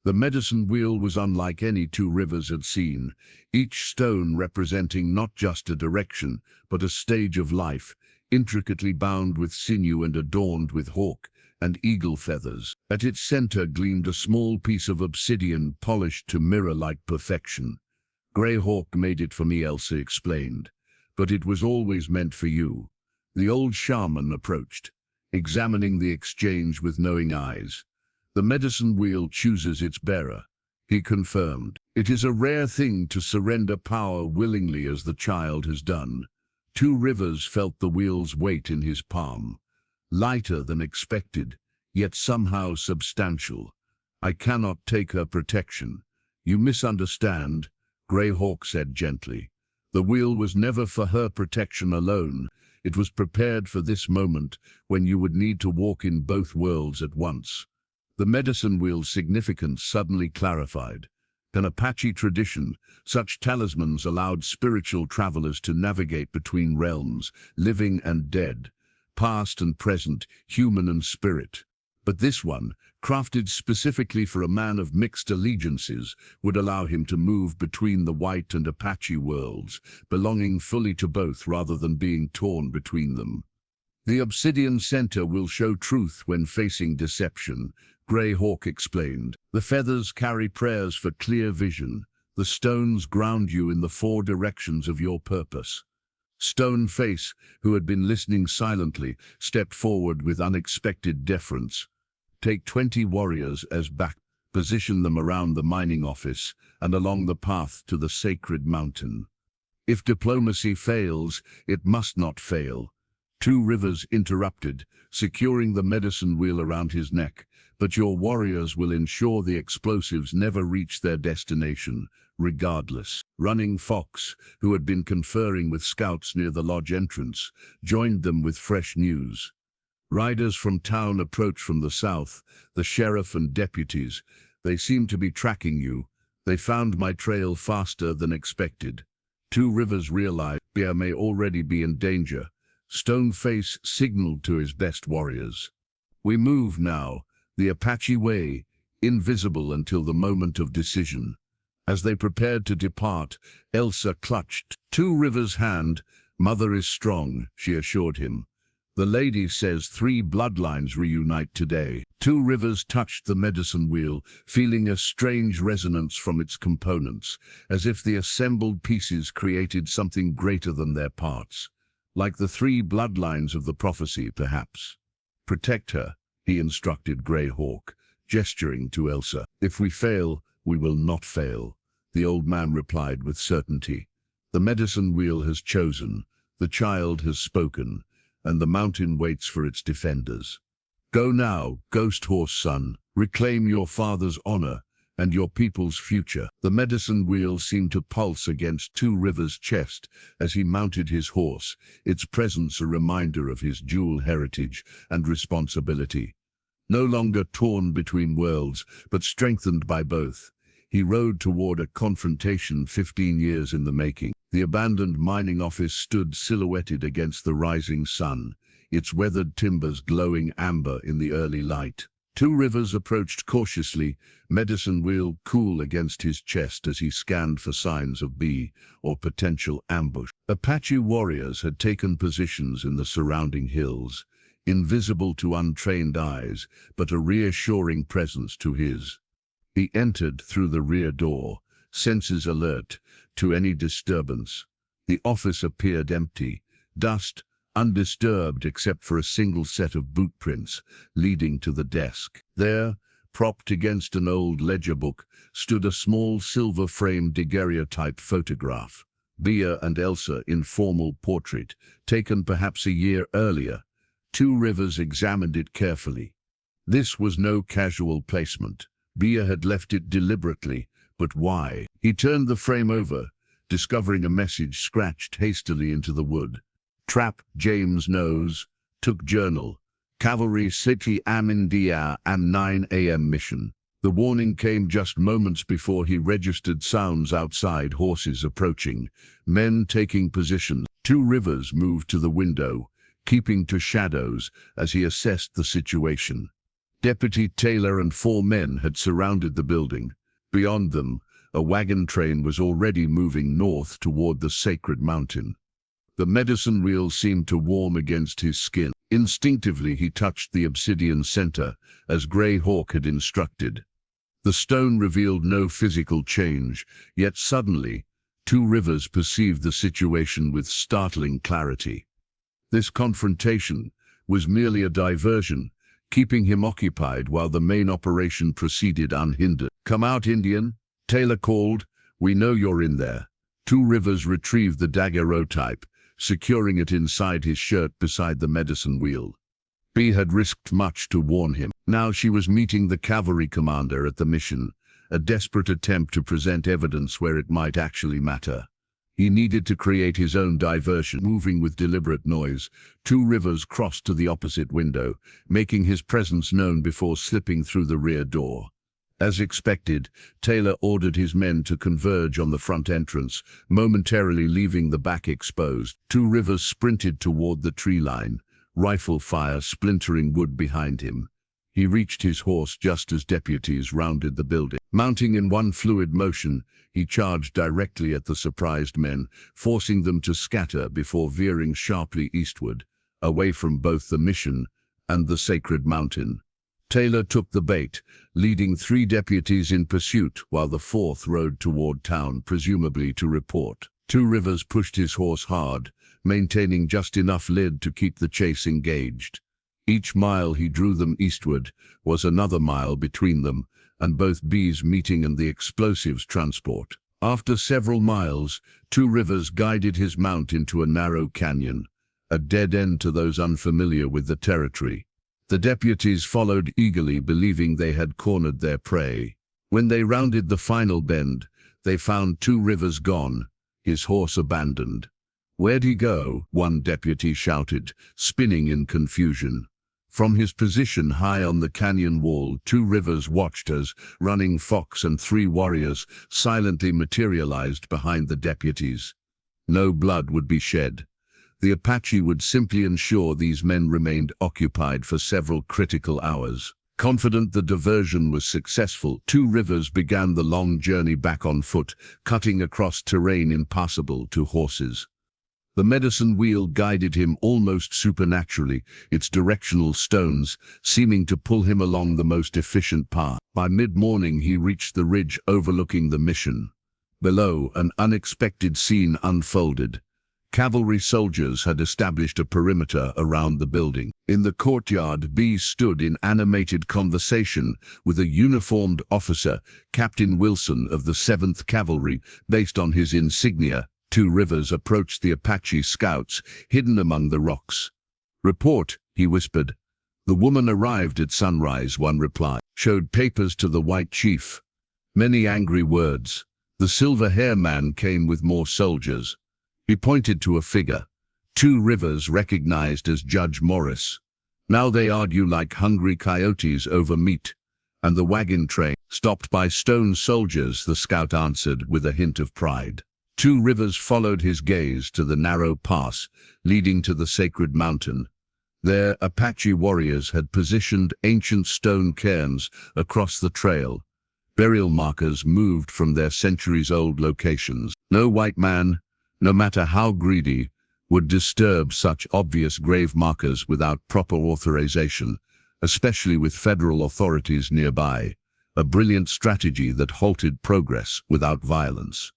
The medicine wheel was unlike any Two Rivers had seen, each stone representing not just a direction, but a stage of life, intricately bound with sinew and adorned with hawk and eagle feathers. At its center gleamed a small piece of obsidian polished to mirror-like perfection. Greyhawk made it for me, Elsa explained, but it was always meant for you. The old shaman approached, examining the exchange with knowing eyes. The medicine wheel chooses its bearer, he confirmed. It is a rare thing to surrender power willingly as the child has done. Two Rivers felt the wheel's weight in his palm. Lighter than expected, yet somehow substantial. I cannot take her protection. You misunderstand, Greyhawk said gently. The wheel was never for her protection alone. It was prepared for this moment when you would need to walk in both worlds at once. The medicine wheel's significance suddenly clarified. In Apache tradition, such talismans allowed spiritual travelers to navigate between realms, living and dead, past and present, human and spirit. But this one, crafted specifically for a man of mixed allegiances, would allow him to move between the White and Apache worlds, belonging fully to both rather than being torn between them. The obsidian center will show truth when facing deception, Greyhawk explained. The feathers carry prayers for clear vision. The stones ground you in the four directions of your purpose. Stoneface, who had been listening silently, stepped forward with unexpected deference. Take 20 warriors as back. Position them around the mining office and along the path to the sacred mountain. If diplomacy fails, it must not fail. Two Rivers interrupted, securing the medicine wheel around his neck. But your warriors will ensure the explosives never reach their destination, regardless. Running Fox, who had been conferring with scouts near the lodge entrance, joined them with fresh news. Riders from town approach from the south, the sheriff and deputies. They seem to be tracking you. They found my trail faster than expected. Two Rivers realized Bear may already be in danger. Stoneface signaled to his best warriors. We move now, the Apache way, invisible until the moment of decision. As they prepared to depart, Elsa clutched Two Rivers' hand. Mother is strong, she assured him. The lady says 3 bloodlines reunite today. Two Rivers touched the medicine wheel, feeling a strange resonance from its components, as if the assembled pieces created something greater than their parts. Like the 3 bloodlines of the prophecy, perhaps. Protect her, he instructed Greyhawk, gesturing to Elsa. If we fail, we will not fail, the old man replied with certainty. The medicine wheel has chosen, the child has spoken, and the mountain waits for its defenders. Go now, Ghost Horse son, reclaim your father's honor and your people's future. The medicine wheel seemed to pulse against Two Rivers' chest as he mounted his horse, its presence a reminder of his dual heritage and responsibility. No longer torn between worlds, but strengthened by both, he rode toward a confrontation 15 years in the making. The abandoned mining office stood silhouetted against the rising sun, its weathered timbers glowing amber in the early light. Two Rivers approached cautiously, medicine wheel cool against his chest as he scanned for signs of bee or potential ambush. Apache warriors had taken positions in the surrounding hills, invisible to untrained eyes, but a reassuring presence to his. He entered through the rear door, senses alert to any disturbance. The office appeared empty, dust, undisturbed except for a single set of boot prints leading to the desk. There, propped against an old ledger book, stood a small silver-framed daguerreotype photograph. Bea and Elsa informal portrait, taken perhaps a year earlier. Two Rivers examined it carefully. This was no casual placement. Bea had left it deliberately, but why? He turned the frame over, discovering a message scratched hastily into the wood. Trap James knows. Took journal. Cavalry City Amindia and 9 a.m. mission. The warning came just moments before he registered sounds outside, horses approaching, men taking positions. Two Rivers moved to the window, keeping to shadows as he assessed the situation. Deputy Taylor and 4 men had surrounded the building. Beyond them, a wagon train was already moving north toward the sacred mountain. The medicine wheel seemed to warm against his skin. Instinctively he touched the obsidian center, as Grey Hawk had instructed. The stone revealed no physical change, yet suddenly, Two Rivers perceived the situation with startling clarity. This confrontation was merely a diversion, keeping him occupied while the main operation proceeded unhindered. "Come out, Indian," Taylor called. "We know you're in there." Two Rivers retrieved the daguerreotype, securing it inside his shirt beside the medicine wheel. Bea had risked much to warn him. Now she was meeting the cavalry commander at the mission, a desperate attempt to present evidence where it might actually matter. He needed to create his own diversion. Moving with deliberate noise, Two Rivers crossed to the opposite window, making his presence known before slipping through the rear door. As expected, Taylor ordered his men to converge on the front entrance, momentarily leaving the back exposed. Two Rivers sprinted toward the tree line, rifle fire splintering wood behind him. He reached his horse just as deputies rounded the building. Mounting in one fluid motion, he charged directly at the surprised men, forcing them to scatter before veering sharply eastward, away from both the mission and the sacred mountain. Taylor took the bait, leading 3 deputies in pursuit while the 4th rode toward town, presumably to report. Two Rivers pushed his horse hard, maintaining just enough lead to keep the chase engaged. Each mile he drew them eastward was another mile between them and both Bea's meeting and the explosives transport. After several miles, Two Rivers guided his mount into a narrow canyon, a dead end to those unfamiliar with the territory. The deputies followed eagerly, believing they had cornered their prey. When they rounded the final bend, they found Two Rivers gone, his horse abandoned. "Where'd he go?" one deputy shouted, spinning in confusion. From his position high on the canyon wall, Two Rivers watched as Running Fox and 3 warriors silently materialized behind the deputies. No blood would be shed. The Apache would simply ensure these men remained occupied for several critical hours. Confident the diversion was successful, Two Rivers began the long journey back on foot, cutting across terrain impassable to horses. The medicine wheel guided him almost supernaturally, its directional stones seeming to pull him along the most efficient path. By mid-morning he reached the ridge overlooking the mission. Below, an unexpected scene unfolded. Cavalry soldiers had established a perimeter around the building. In the courtyard, Bea stood in animated conversation with a uniformed officer, Captain Wilson of the 7th Cavalry, based on his insignia. Two Rivers approached the Apache scouts, hidden among the rocks. "Report," he whispered. "The woman arrived at sunrise," one replied. "Showed papers to the white chief." Many angry words. The silver-haired man came with more soldiers. He pointed to a figure. Two Rivers recognized as Judge Morris. "Now they argue like hungry coyotes over meat." "And the wagon train stopped by stone soldiers," the scout answered with a hint of pride. Two Rivers followed his gaze to the narrow pass leading to the sacred mountain. There, Apache warriors had positioned ancient stone cairns across the trail. Burial markers moved from their centuries-old locations. No white man, no matter how greedy, would disturb such obvious grave markers without proper authorization, especially with federal authorities nearby, a brilliant strategy that halted progress without violence.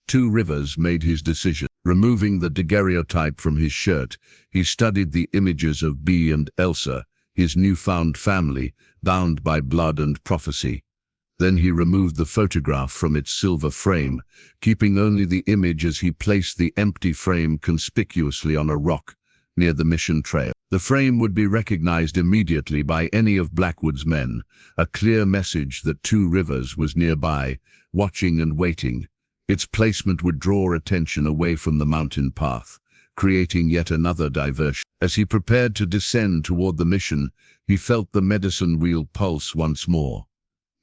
Two Rivers made his decision. Removing the daguerreotype from his shirt, he studied the images of Bea and Elsa, his newfound family, bound by blood and prophecy. Then he removed the photograph from its silver frame, keeping only the image as he placed the empty frame conspicuously on a rock near the mission trail. The frame would be recognized immediately by any of Blackwood's men, a clear message that Two Rivers was nearby, watching and waiting. Its placement would draw attention away from the mountain path, creating yet another diversion. As he prepared to descend toward the mission, he felt the medicine wheel pulse once more.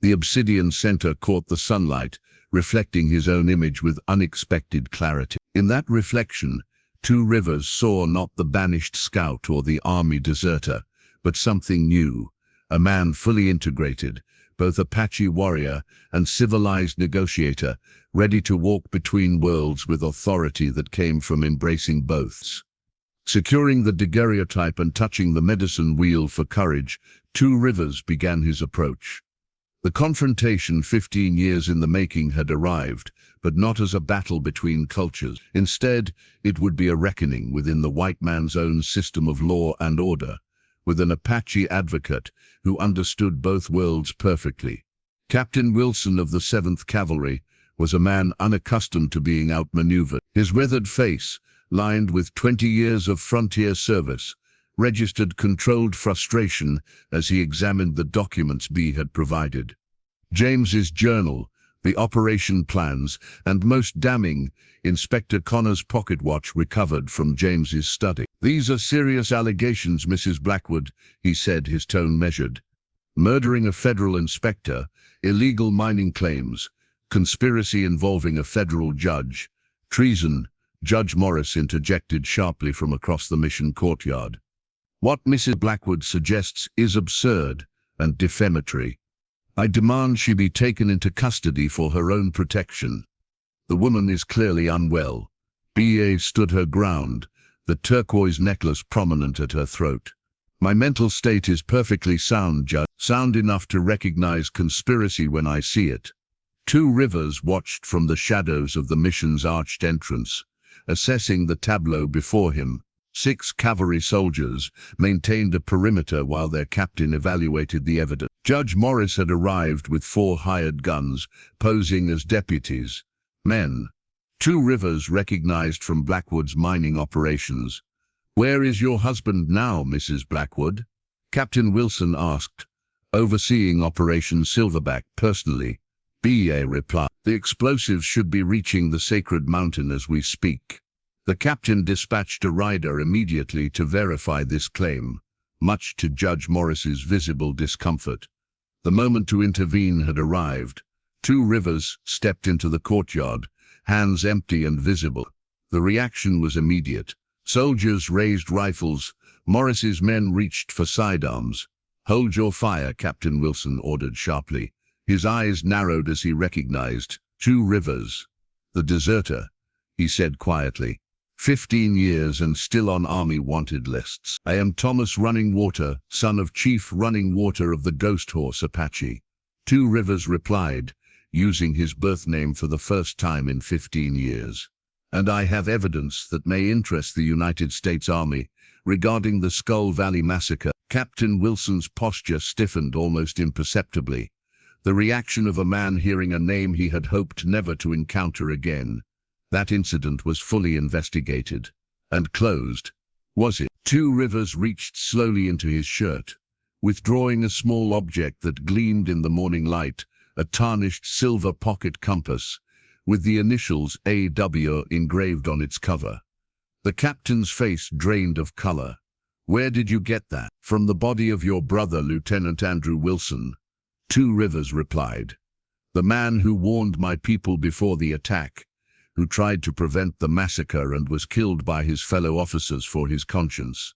The obsidian center caught the sunlight, reflecting his own image with unexpected clarity. In that reflection, Two Rivers saw not the banished scout or the army deserter, but something new, a man fully integrated, both Apache warrior and civilized negotiator, ready to walk between worlds with authority that came from embracing both. Securing the daguerreotype and touching the medicine wheel for courage, Two Rivers began his approach. The confrontation 15 years in the making had arrived, but not as a battle between cultures. Instead, it would be a reckoning within the white man's own system of law and order, with an Apache advocate who understood both worlds perfectly. Captain Wilson of the 7th Cavalry was a man unaccustomed to being outmaneuvered. His weathered face, lined with 20 years of frontier service, registered controlled frustration as he examined the documents B had provided. James's journal, the operation plans, and most damning, Inspector Connor's pocket watch recovered from James's study. "These are serious allegations, Mrs. Blackwood," he said, his tone measured. "Murdering a federal inspector, illegal mining claims, conspiracy involving a federal judge, treason." Judge Morris interjected sharply from across the mission courtyard. "What Mrs. Blackwood suggests is absurd and defamatory. I demand she be taken into custody for her own protection. The woman is clearly unwell." B.A. stood her ground, the turquoise necklace prominent at her throat. "My mental state is perfectly sound, Judge. Sound enough to recognize conspiracy when I see it." Two Rivers watched from the shadows of the mission's arched entrance, assessing the tableau before him. 6 cavalry soldiers maintained a perimeter while their captain evaluated the evidence. Judge Morris had arrived with 4 hired guns, posing as deputies. Men. Two Rivers recognized from Blackwood's mining operations. "Where is your husband now, Mrs. Blackwood?" Captain Wilson asked, overseeing Operation Silverback personally. B.A. replied, "The explosives should be reaching the sacred mountain as we speak." The captain dispatched a rider immediately to verify this claim, much to Judge Morris's visible discomfort. The moment to intervene had arrived. Two Rivers stepped into the courtyard, hands empty and visible. The reaction was immediate. Soldiers raised rifles. Morris's men reached for sidearms. "Hold your fire," Captain Wilson ordered sharply. His eyes narrowed as he recognized Two Rivers. "The deserter," he said quietly. 15 years and still on army wanted lists. "I am Thomas Running Water, son of Chief Running Water of the Ghost Horse Apache." Two Rivers replied, using his birth name for the first time in 15 years. "And I have evidence that may interest the United States Army regarding the Skull Valley Massacre." Captain Wilson's posture stiffened almost imperceptibly, the reaction of a man hearing a name he had hoped never to encounter again. That incident was fully investigated and closed, was it? Two Rivers reached slowly into his shirt, withdrawing a small object that gleamed in the morning light, a tarnished silver pocket compass, with the initials AW engraved on its cover. The captain's face drained of color. "Where did you get that?" "From the body of your brother, Lieutenant Andrew Wilson," Two Rivers replied. "The man who warned my people before the attack, who tried to prevent the massacre and was killed by his fellow officers for his conscience."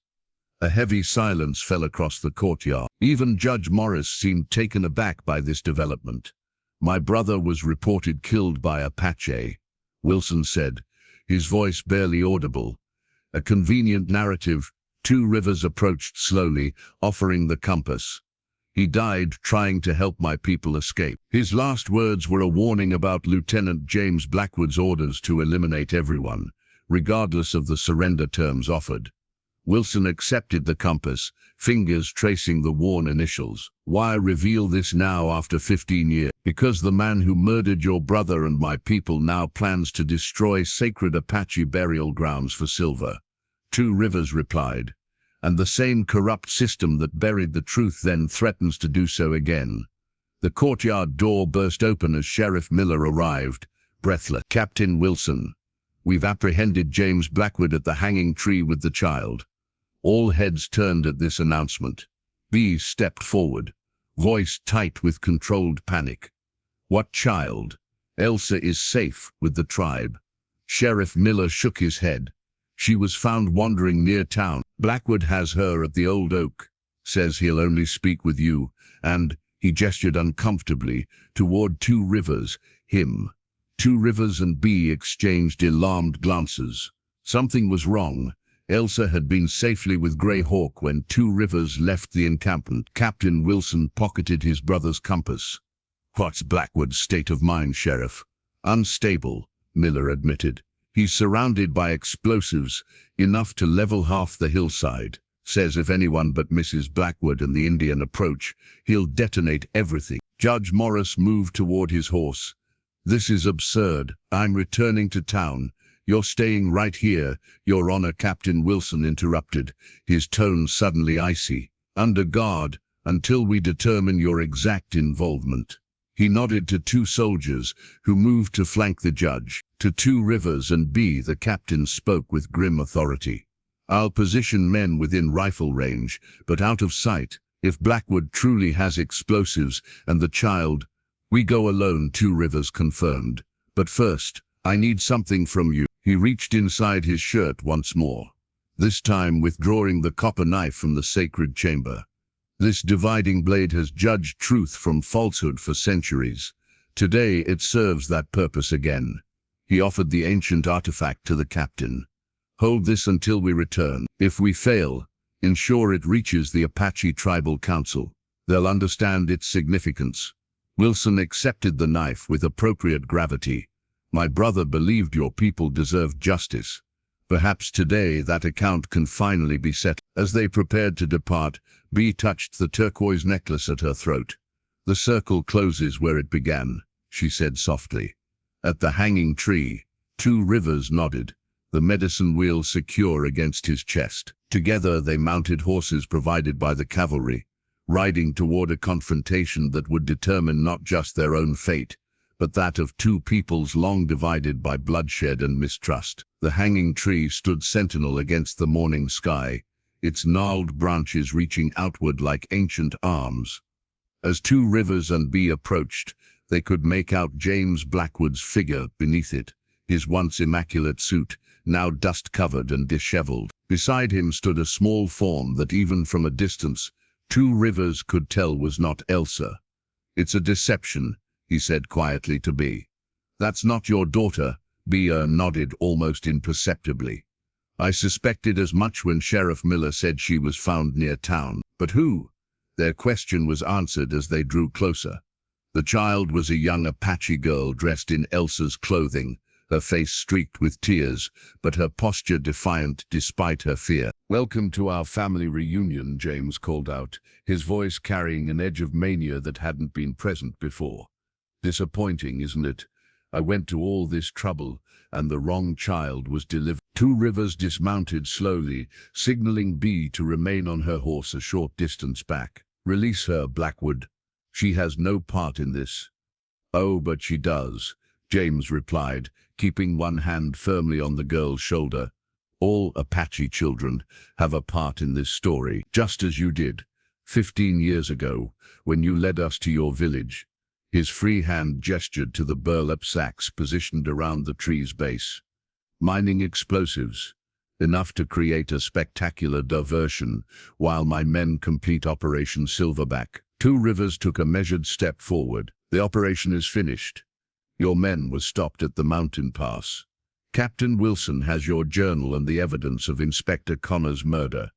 A heavy silence fell across the courtyard. Even Judge Morris seemed taken aback by this development. "My brother was reported killed by Apache," Wilson said, his voice barely audible. A convenient narrative. Two Rivers approached slowly, offering the compass. "He died trying to help my people escape." His last words were a warning about Lieutenant James Blackwood's orders to eliminate everyone, regardless of the surrender terms offered. Wilson accepted the compass, fingers tracing the worn initials. Why reveal this now after 15 years? Because the man who murdered your brother and my people now plans to destroy sacred Apache burial grounds for silver. Two Rivers replied. And the same corrupt system that buried the truth then threatens to do so again. The courtyard door burst open as Sheriff Miller arrived, breathless. Captain Wilson, we've apprehended James Blackwood at the hanging tree with the child. All heads turned at this announcement. B stepped forward, voice tight with controlled panic. What child? Elsa is safe with the tribe. Sheriff Miller shook his head. She was found wandering near town. Blackwood has her at the Old Oak. Says he'll only speak with you, and, he gestured uncomfortably, toward Two Rivers, him. Two Rivers and B exchanged alarmed glances. Something was wrong. Elsa had been safely with Grey Hawk when Two Rivers left the encampment. Captain Wilson pocketed his brother's compass. What's Blackwood's state of mind, Sheriff? Unstable, Miller admitted. He's surrounded by explosives, enough to level half the hillside. Says if anyone but Mrs. Blackwood and the Indian approach, he'll detonate everything. Judge Morris moved toward his horse. This is absurd. I'm returning to town. You're staying right here, Your Honor. Captain Wilson interrupted, his tone suddenly icy. Under guard, until we determine your exact involvement. He nodded to two soldiers, who moved to flank the judge. To Two Rivers and B, the captain spoke with grim authority. I'll position men within rifle range, but out of sight. If Blackwood truly has explosives and the child, we go alone. Two Rivers confirmed. But first, I need something from you. He reached inside his shirt once more, this time withdrawing the copper knife from the sacred chamber. This dividing blade has judged truth from falsehood for centuries. Today it serves that purpose again. He offered the ancient artifact to the captain. Hold this until we return. If we fail, ensure it reaches the Apache Tribal Council. They'll understand its significance. Wilson accepted the knife with appropriate gravity. My brother believed your people deserved justice. Perhaps today that account can finally be settled. As they prepared to depart, B touched the turquoise necklace at her throat. The circle closes where it began, she said softly. At the hanging tree, Two Rivers nodded, the medicine wheel secure against his chest. Together they mounted horses provided by the cavalry, riding toward a confrontation that would determine not just their own fate, but that of two peoples long divided by bloodshed and mistrust. The hanging tree stood sentinel against the morning sky, its gnarled branches reaching outward like ancient arms. As Two Rivers and B approached, they could make out James Blackwood's figure beneath it, his once immaculate suit, now dust-covered and disheveled. Beside him stood a small form that even from a distance, Two Rivers could tell was not Elsa. It's a deception, he said quietly to B. That's not your daughter, B nodded almost imperceptibly. I suspected as much when Sheriff Miller said she was found near town. But who? Their question was answered as they drew closer. The child was a young Apache girl dressed in Elsa's clothing, her face streaked with tears, but her posture defiant despite her fear. Welcome to our family reunion, James called out, his voice carrying an edge of mania that hadn't been present before. Disappointing, isn't it? I went to all this trouble, and the wrong child was delivered. Two Rivers dismounted slowly, signaling B to remain on her horse a short distance back. Release her, Blackwood. She has no part in this. Oh, but she does, James replied, keeping one hand firmly on the girl's shoulder. All Apache children have a part in this story, just as you did, 15 years ago, when you led us to your village. His free hand gestured to the burlap sacks positioned around the tree's base. Mining explosives, enough to create a spectacular diversion, while my men complete Operation Silverback. Two Rivers took a measured step forward. The operation is finished. Your men were stopped at the mountain pass. Captain Wilson has your journal and the evidence of Inspector Connor's murder.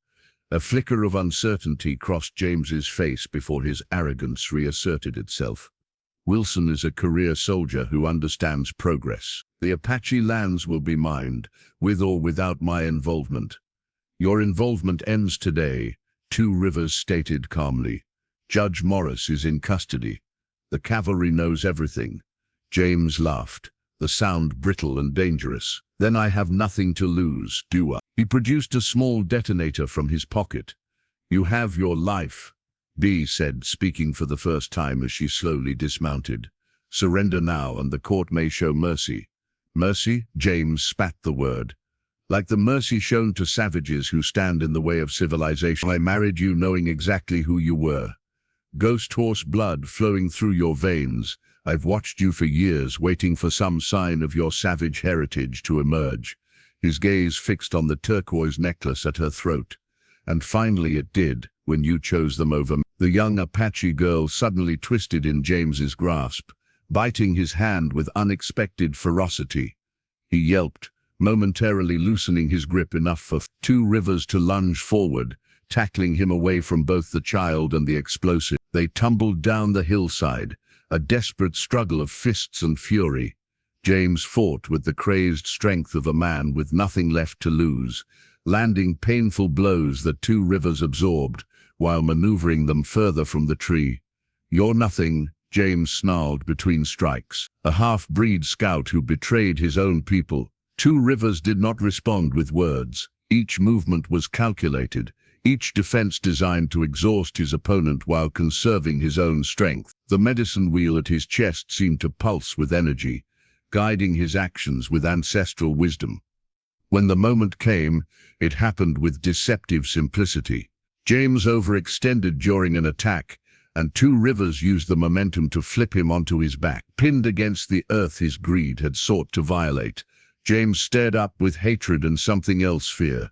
A flicker of uncertainty crossed James's face before his arrogance reasserted itself. Wilson is a career soldier who understands progress. The Apache lands will be mined, with or without my involvement. Your involvement ends today, Two Rivers stated calmly. Judge Morris is in custody. The cavalry knows everything. James laughed, the sound brittle and dangerous. Then I have nothing to lose, do I? He produced a small detonator from his pocket. You have your life, Bee said, speaking for the first time as she slowly dismounted. Surrender now and the court may show mercy. Mercy? James spat the word. Like the mercy shown to savages who stand in the way of civilization. I married you knowing exactly who you were. Ghost horse blood flowing through your veins. I've watched you for years, waiting for some sign of your savage heritage to emerge. His gaze fixed on the turquoise necklace at her throat. And finally it did, when you chose them over me. The young Apache girl suddenly twisted in James's grasp, biting his hand with unexpected ferocity. He yelped, momentarily loosening his grip enough for Two Rivers to lunge forward, tackling him away from both the child and the explosive. They tumbled down the hillside, a desperate struggle of fists and fury. James fought with the crazed strength of a man with nothing left to lose, landing painful blows that Two Rivers absorbed, while maneuvering them further from the tree. You're nothing, James snarled between strikes. A half-breed scout who betrayed his own people. Two Rivers did not respond with words. Each movement was calculated, each defense designed to exhaust his opponent while conserving his own strength. The medicine wheel at his chest seemed to pulse with energy, guiding his actions with ancestral wisdom. When the moment came, it happened with deceptive simplicity. James overextended during an attack, and Two Rivers used the momentum to flip him onto his back. Pinned against the earth his greed had sought to violate, James stared up with hatred and something else, fear.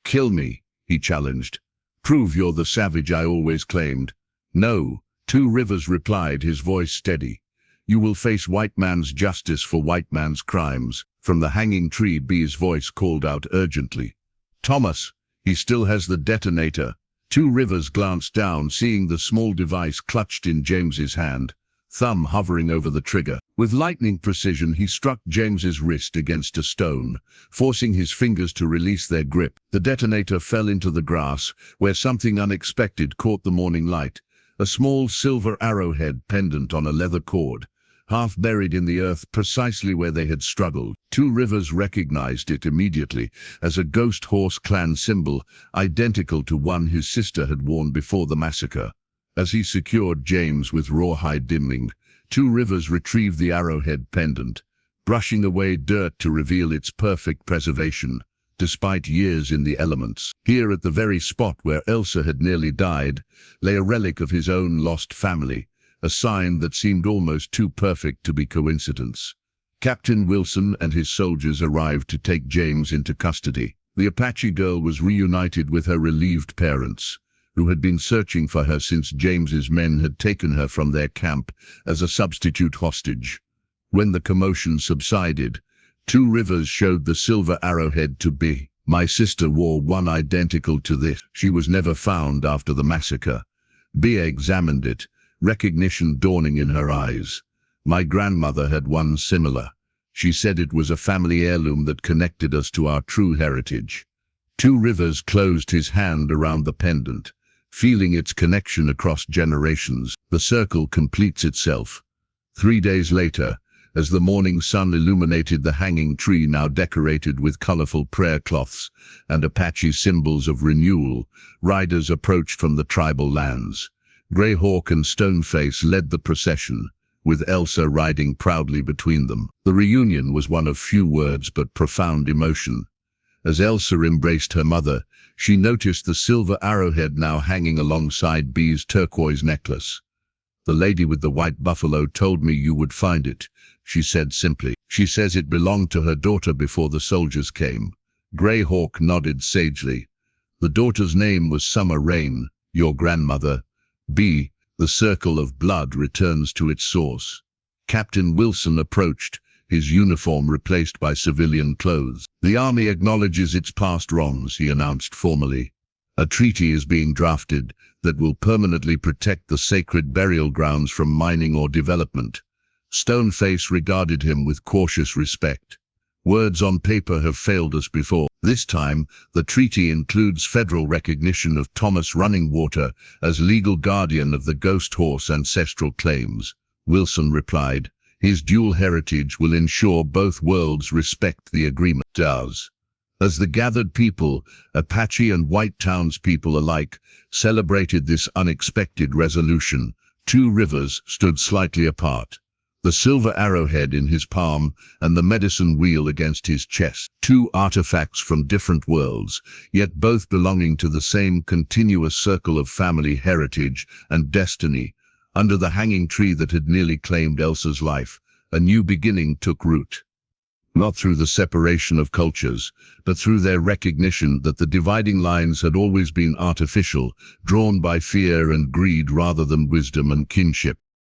Kill me, he challenged. Prove you're the savage I always claimed. No, Two Rivers replied, his voice steady. You will face white man's justice for white man's crimes. From the hanging tree, Bee's voice called out urgently. Thomas, he still has the detonator. Two Rivers glanced down, seeing the small device clutched in James's hand, thumb hovering over the trigger. With lightning precision, he struck James's wrist against a stone, forcing his fingers to release their grip. The detonator fell into the grass, where something unexpected caught the morning light. A small silver arrowhead pendant on a leather cord, half buried in the earth precisely where they had struggled. Two Rivers recognized it immediately as a ghost horse clan symbol, identical to one his sister had worn before the massacre. As he secured James with rawhide dimming, Two Rivers retrieved the arrowhead pendant, brushing away dirt to reveal its perfect preservation, despite years in the elements. Here, at the very spot where Elsa had nearly died, lay a relic of his own lost family, a sign that seemed almost too perfect to be coincidence. Captain Wilson and his soldiers arrived to take James into custody. The Apache girl was reunited with her relieved parents, who had been searching for her since James's men had taken her from their camp as a substitute hostage. When the commotion subsided, Two Rivers showed the silver arrowhead to Bee. My sister wore one identical to this. She was never found after the massacre. Bee examined it, recognition dawning in her eyes. My grandmother had one similar. She said it was a family heirloom that connected us to our true heritage. Two Rivers closed his hand around the pendant, feeling its connection across generations. The circle completes itself. 3 days later, as the morning sun illuminated the hanging tree now decorated with colorful prayer cloths and Apache symbols of renewal, riders approached from the tribal lands. Greyhawk and Stoneface led the procession, with Elsa riding proudly between them. The reunion was one of few words but profound emotion. As Elsa embraced her mother, she noticed the silver arrowhead now hanging alongside Bee's turquoise necklace. The lady with the white buffalo told me you would find it, she said simply. She says it belonged to her daughter before the soldiers came. Greyhawk nodded sagely. The daughter's name was Summer Rain, your grandmother. Bee, the circle of blood returns to its source. Captain Wilson approached, his uniform replaced by civilian clothes. The army acknowledges its past wrongs, he announced formally. A treaty is being drafted that will permanently protect the sacred burial grounds from mining or development. Stoneface regarded him with cautious respect. Words on paper have failed us before. This time, the treaty includes federal recognition of Thomas Running Water as legal guardian of the ghost horse ancestral claims. Wilson replied, his dual heritage will ensure both worlds respect the agreement. Does. As the gathered people, Apache and white townspeople alike, celebrated this unexpected resolution, two rivers stood slightly apart. The silver arrowhead in his palm and the medicine wheel against his chest. Two artifacts from different worlds, yet both belonging to the same continuous circle of family heritage and destiny. Under the hanging tree that had nearly claimed Elsa's life, a new beginning took root. Not through the separation of cultures, but through their recognition that the dividing lines had always been artificial, drawn by fear and greed rather than wisdom and kinship.